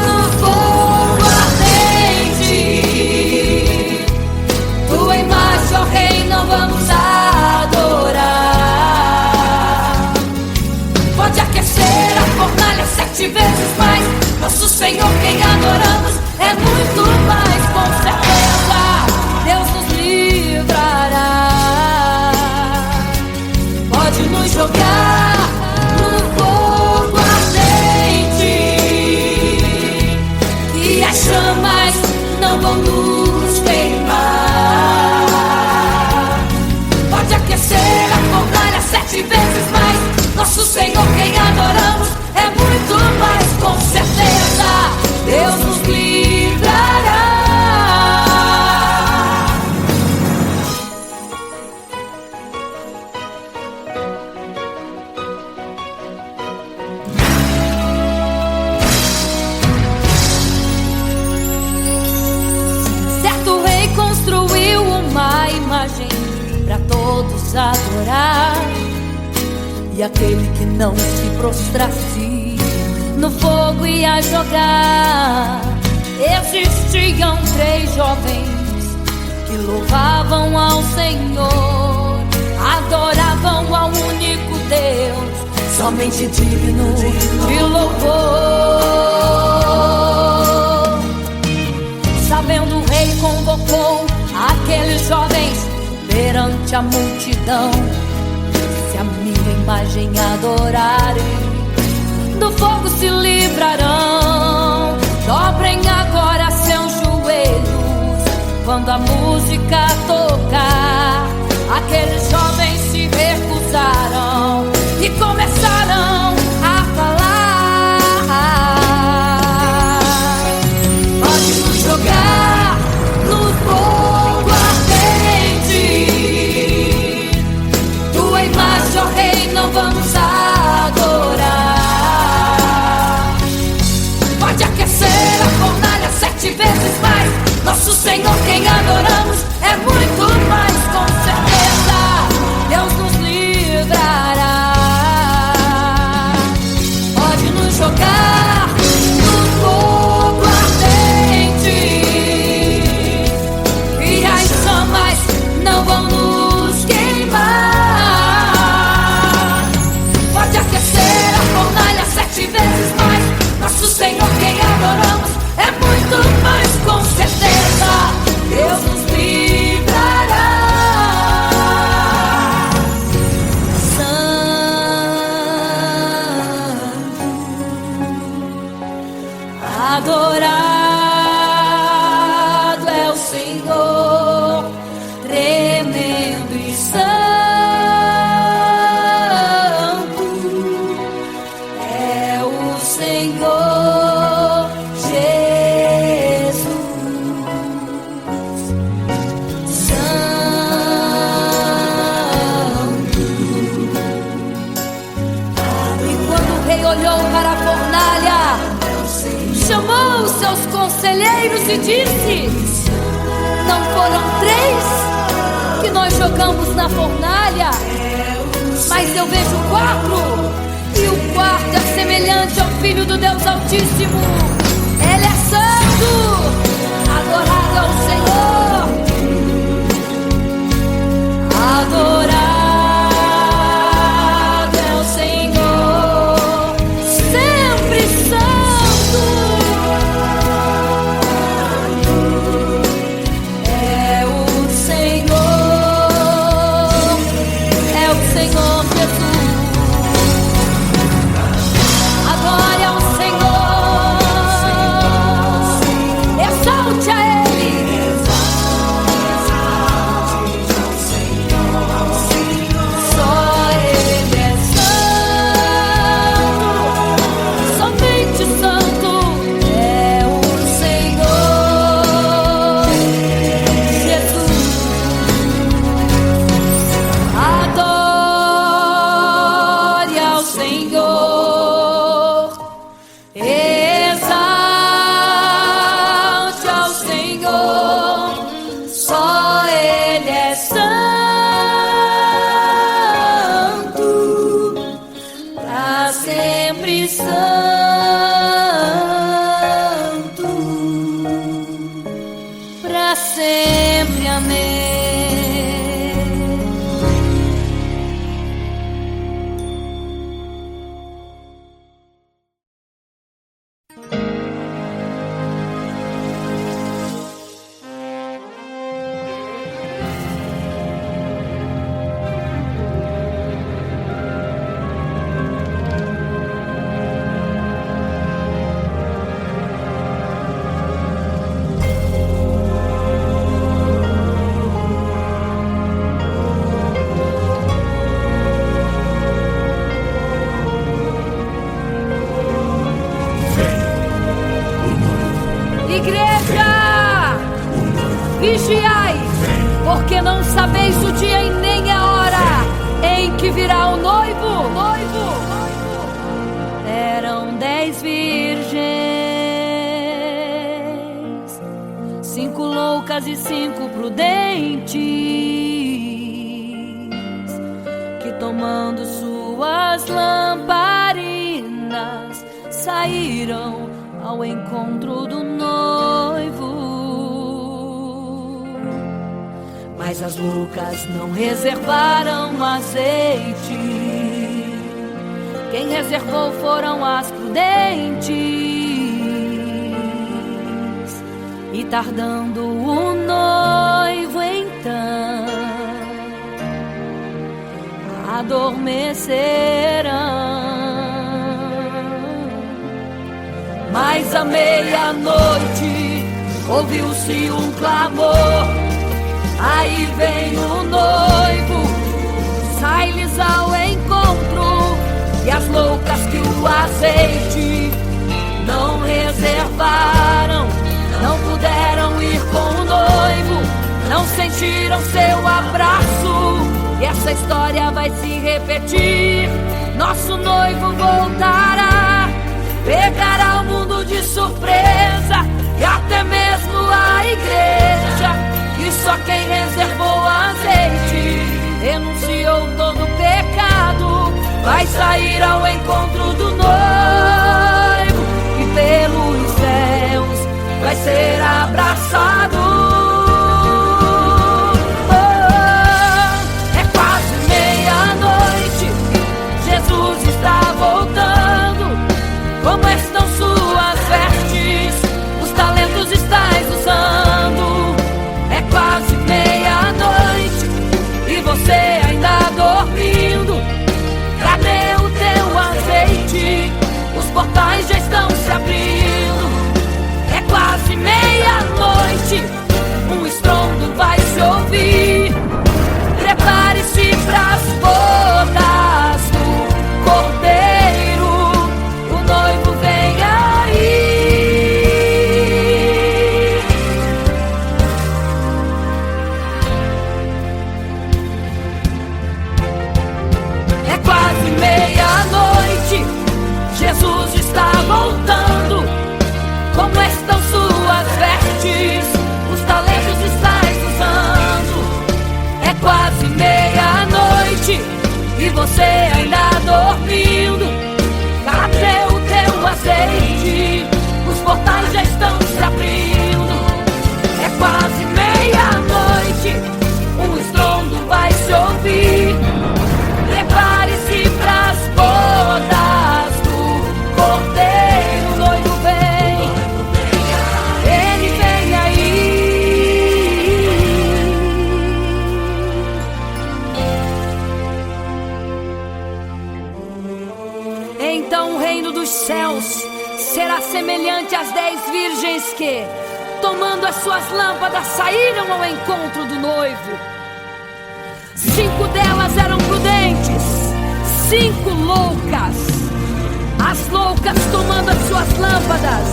no fogo ardente, tua imagem, ó Rei, não vamos adorar. Pode aquecer a fornalha 7 vezes mais. Nosso Senhor, quem adoramos, é muito mais, com certeza Deus nos livrará. Pode nos jogar no fogo ardente, e as chamas não vão nos queimar. Pode aquecer a fornalha 7 vezes mais. Nosso Senhor, quem adoramos, é muito mais, com certeza Deus nos livrará. Certo rei construiu uma imagem para todos adorar. E aquele que não se prostrasse no fogo ia jogar. Existiam 3 jovens que louvavam ao Senhor, adoravam ao único Deus, somente digno de louvor. Sabendo, o rei convocou aqueles jovens perante a multidão. Se a minha imagem adorarem, do fogo se livrarão. Dobrem agora seus joelhos quando a música tocar. Aqueles jovens se recusaram e começaram a falar: pode nos jogar no fogo ardente, tua imagem, ó Rei, não vamos adorar. Pode aquecer a fornalha 7 vezes mais. Nosso Senhor, quem adoramos, é muito mais, com certeza Deus nos livrará. Pode nos jogar no fogo ardente, e as chamas não vão nos queimar. Pode aquecer a fornalha 7 vezes mais. Nosso Senhor, quem adoramos, é muito mais, com certeza Deus nos livrará. Santo, adorado é o Senhor, tremendo e santo é o Senhor Jesus. Santo. E quando o rei olhou para a fornalha, chamou os seus conselheiros e disse: não foram 3 que nós jogamos na fornalha, mas eu vejo 4, e o 4 é semelhante ao Filho do Deus Altíssimo. Ele é santo, adorado ao Senhor, adorado é o Senhor, sempre santo. igreja, vigiai, porque não sabeis o dia e nem a hora em que virá o noivo. Eram 10 virgens, 5 loucas e 5 prudentes, que tomando suas lamparinas saíram ao encontro do noivo. Mas as loucas não reservaram azeite. Quem reservou foram as prudentes. E tardando o noivo então, adormecerão. Mas à meia-noite ouviu-se um clamor. Aí vem o noivo, sai-lhes ao encontro. E as loucas que o azeite não reservaram, não puderam ir com o noivo, não sentiram seu abraço. E essa história vai se repetir. Nosso noivo voltará, pegará o mundo de surpresa, e até mesmo a igreja. E só quem reservou azeite, renunciou todo o pecado, vai sair ao encontro do noivo, e pelos céus vai ser abraçado. É quase meia-noite, Jesus está voltando. Como estão suas vestes? Os talentos estais usando. É quase meia-noite e você ainda dormindo. Cadê o teu azeite? Os portais já estão se abrindo. É quase meia-noite, um estrondo vai se ouvir. Prepare-se pras bodas do Cordeiro, o noivo vem aí. É quase meia-noite, Jesus está voltando. Como estão suas vestes? Os talentos estais usando. É quase meia-noite e você ainda dormindo. Cadê o teu azeite? Os portais já estão se abrindo. É quase meia-noite, um estrondo vai se ouvir. Prepare-se pras bodas do Cordeiro, o noivo vem, ele vem aí. Então o reino dos céus será semelhante às 10 virgens que, tomando as suas lâmpadas, saíram ao encontro do noivo. 5 delas eram prudentes, 5 loucas. As loucas, tomando as suas lâmpadas,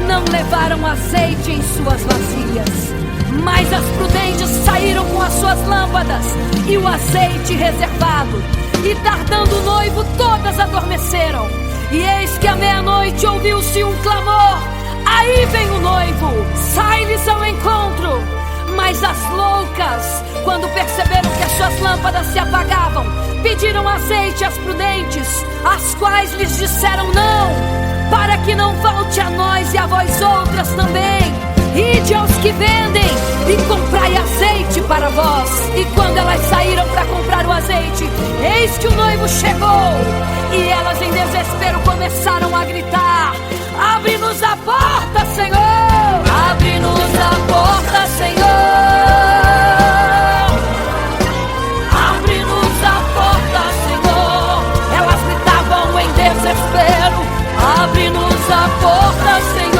não levaram azeite em suas vasilhas. Mas as prudentes saíram com as suas lâmpadas e o azeite reservado. E tardando o noivo, todas adormeceram. E eis que à meia-noite ouviu-se um clamor. Aí vem o noivo, sai-lhes ao encontro. Mas as loucas, quando perceberam que as suas lâmpadas se apagavam, pediram azeite às prudentes, as quais lhes disseram não, para que não falte a nós e a vós outras também. Ide aos que vendem e comprai azeite para vós. E quando elas saíram para comprar o azeite, eis que o noivo chegou. E elas em desespero começaram a gritar: abre-nos a porta, Senhor! Abre-nos a porta, Senhor! Abre-nos a porta, Senhor! Elas gritavam em desespero: abre-nos a porta, Senhor!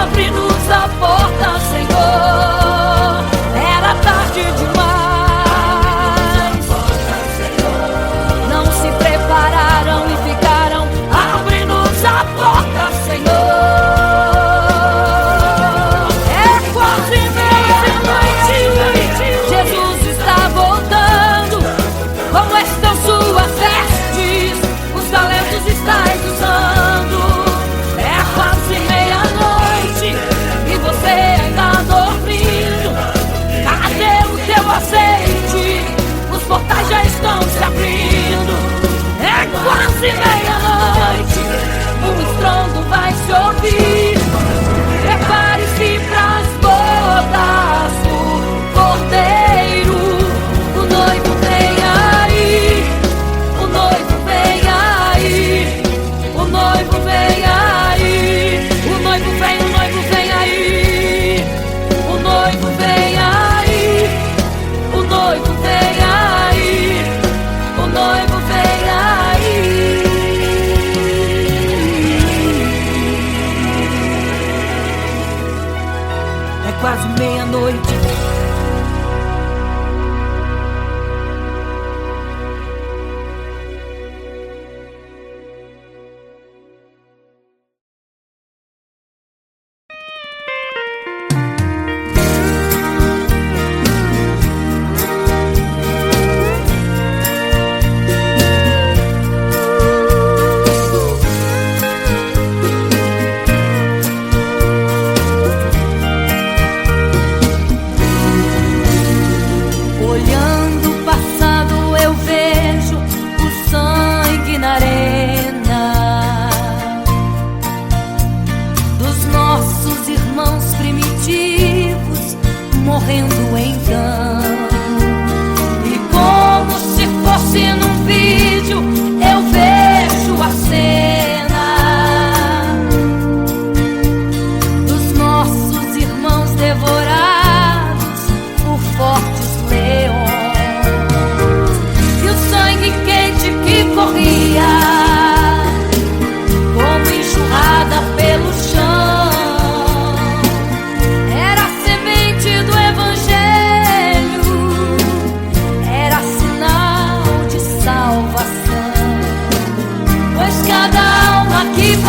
Abre-nos a porta, Senhor! Era tarde demais. Não se prepararam e ficaram à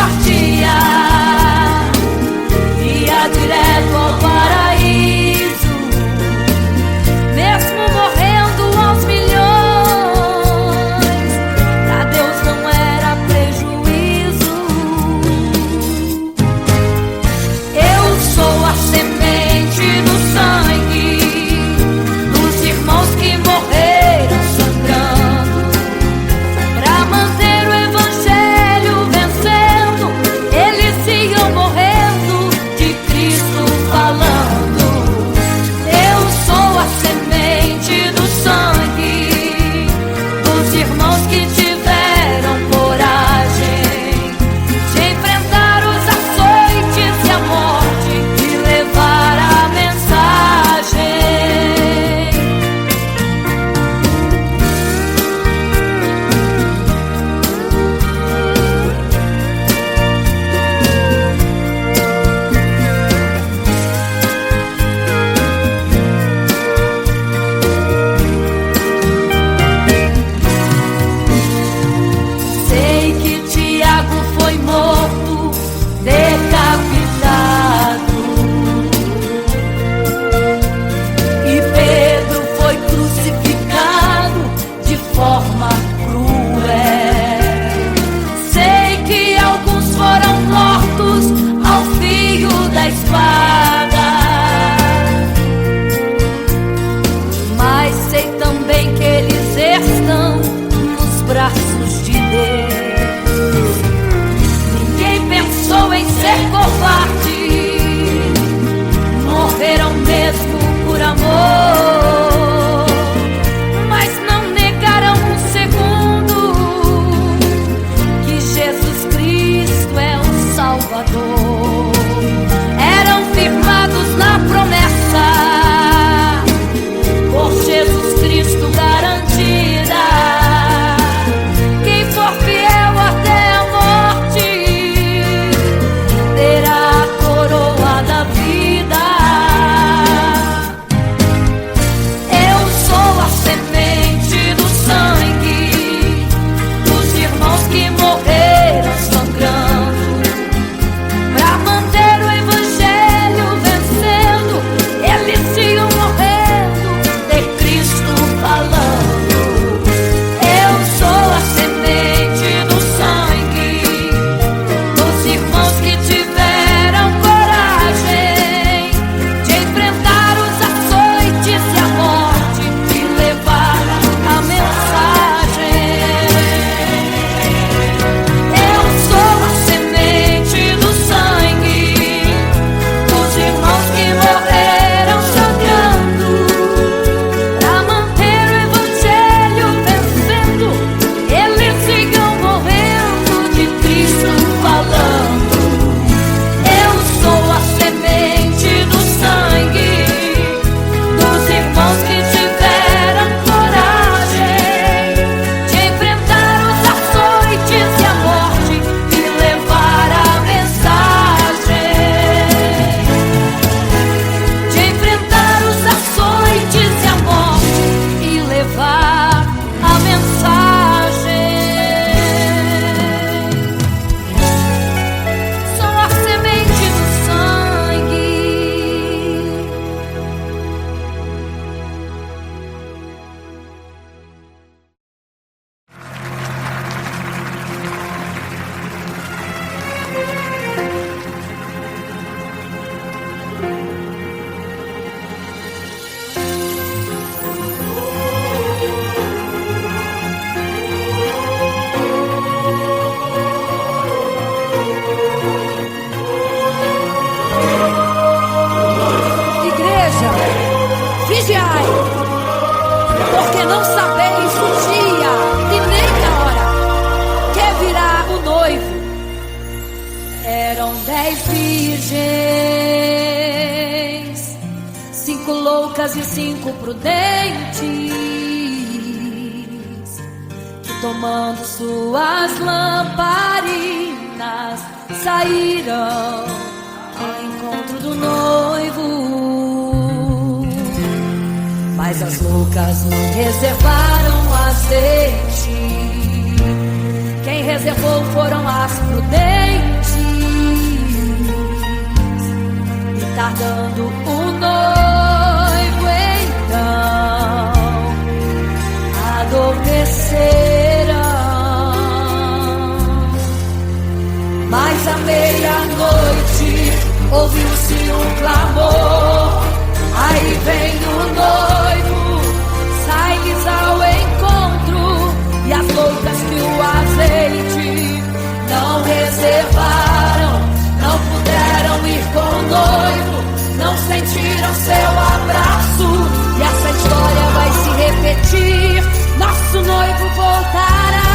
partia, ia direto ao paraíso, mesmo morrendo aos milhões. Pra Deus não era prejuízo. Eu sou a semente do sangue dos irmãos que morreram sangrando, pra manter o evangelho vencendo. Eles iam morrendo, de Cristo falando. Eu sou a semente do sangue dos irmãos que tiveram coragem de enfrentar os açoites e a morte e levar a mensagem. Sei que Tiago foi morto, decapitado, e Pedro foi crucificado de forma cruel. Sei que alguns foram mortos ao fio da espada, mas sei também que eles estão nos braços de Deus. Ninguém pensou em ser covarde, morreram mesmo por amor, mas não negaram um segundo que Jesus Cristo é o Salvador. Eram firmados na promessa, por Jesus Cristo garantida. Quem for fiel até a morte terá a coroa da vida. Eu sou a semente do sangue dos irmãos que morreram sangrando, pra manter o evangelho vencendo. Eles iam morrendo, de Cristo falando. Eu sou a semente do sangue dos irmãos que tiveram coragem de enfrentar os açoites e a morte e levar a mensagem. Eu sou a semente do sangue dos irmãos que morreram sangrando, pra manter o evangelho vencendo. Eles sigam morrendo, de Cristo falando. Eu sou a semente do sangue dos irmãos que tiveram coragem de enfrentar os açoites e a morte e levar a mensagem. De enfrentar os açoites e a morte e levar a mensagem. Sou a semente do sangue. Igreja, vigiai, porque não sabeis o dia e nem a hora que virá o noivo. Eram 10 virgens, 5 loucas e 5 prudentes, que tomando suas lamparinas saíram ao encontro do noivo. Mas as loucas não reservaram azeite, quem reservou foram as prudentes. aguardando o noivo, então adormecerão. Mas à meia-noite ouviu-se um clamor, aí vem o noivo, sai-lhes ao encontro, e as loucas que o azeite não reservaram, não puderam ir com o noivo, não sentiram seu abraço, e essa história vai se repetir. Nosso noivo voltará,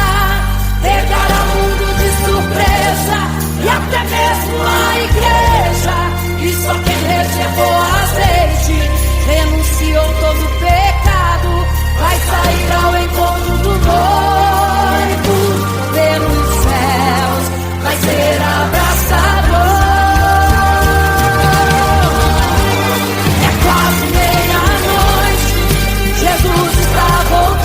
pegará o mundo de surpresa, e até mesmo a igreja. E só quem reservou azeite, renunciou todo o pecado, vai sair ao encontro do noivo pelos céus, vai ser abraçador. É quase meia-noite, Jesus está voltando.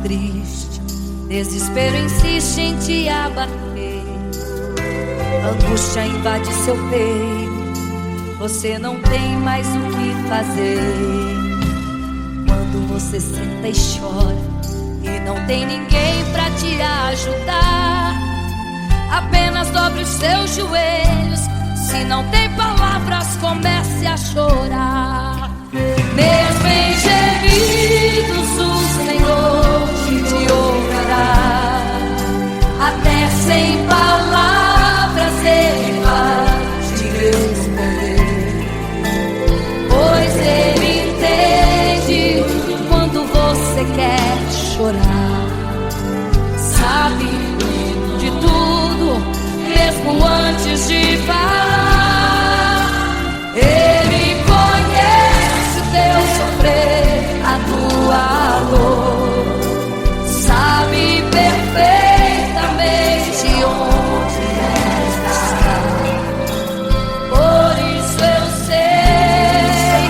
triste, desespero insiste em te abater, angústia invade seu peito, você não tem mais o que fazer. Quando você senta e chora e não tem ninguém pra te ajudar, apenas dobre os seus joelhos. Se não tem palavras, comece a chorar. Mesmo em gemidos, o Senhor te ouvirá. Até sem palavras Ele vai te responder, pois Ele entende quando você quer chorar. Sabe de tudo, mesmo antes de falar. Ele conhece o teu sofrer, a tua dor. Sabe perfeitamente onde está. Por isso eu sei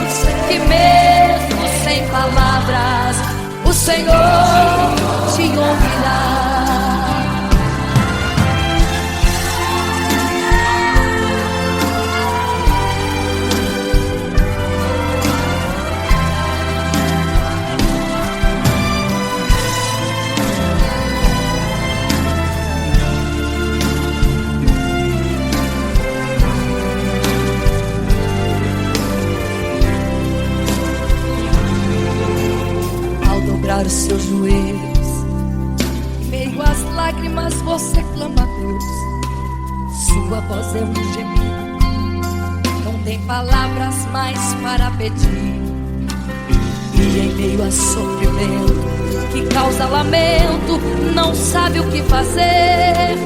que mesmo sem palavras, o Senhor te ouvirá. Os seus joelhos, em meio às lágrimas você clama a Deus. Sua voz é um gemido, não tem palavras mais para pedir. E em meio a sofrimento que causa lamento, não sabe o que fazer.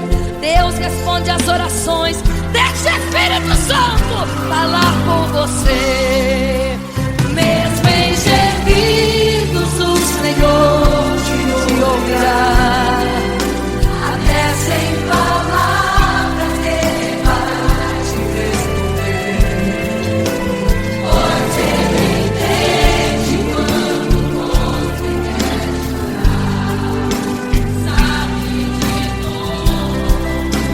Deus responde às orações, deixa o Espírito Santo falar com você. Mesmo em gemidos, o Senhor te ouvirá. Até sem palavras Ele vai te responder, pois Ele entende quando você quer chorar. Sabe de tudo,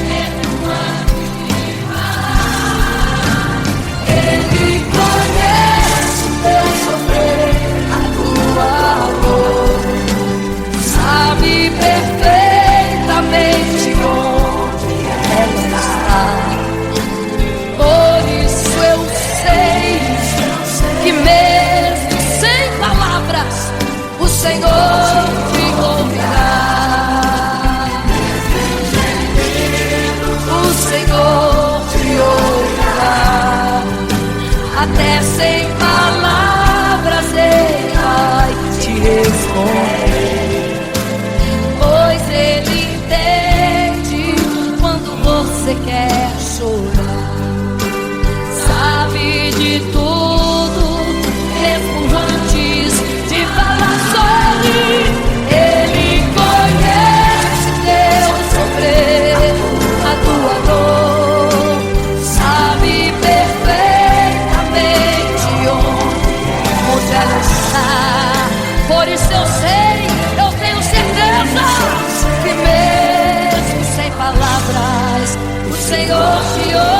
mesmo antes de falar. Ele conhece o teu sofrer, a tua dor. Sabe perfeitamente onde ela está. Por isso eu sei que mesmo sem palavras, o Senhor te ouvirá. O Senhor te ouvirá. Até sem palavras Ele vai te responder, pois Ele entende quando você quer chorar. Sabe de tudo, mesmo antes de falar sobre. Ele conhece teu sofrer, a tua dor. Sabe perfeitamente onde ela está. Por isso eu sei, eu tenho certeza que mesmo sem palavras, o Senhor te ouve.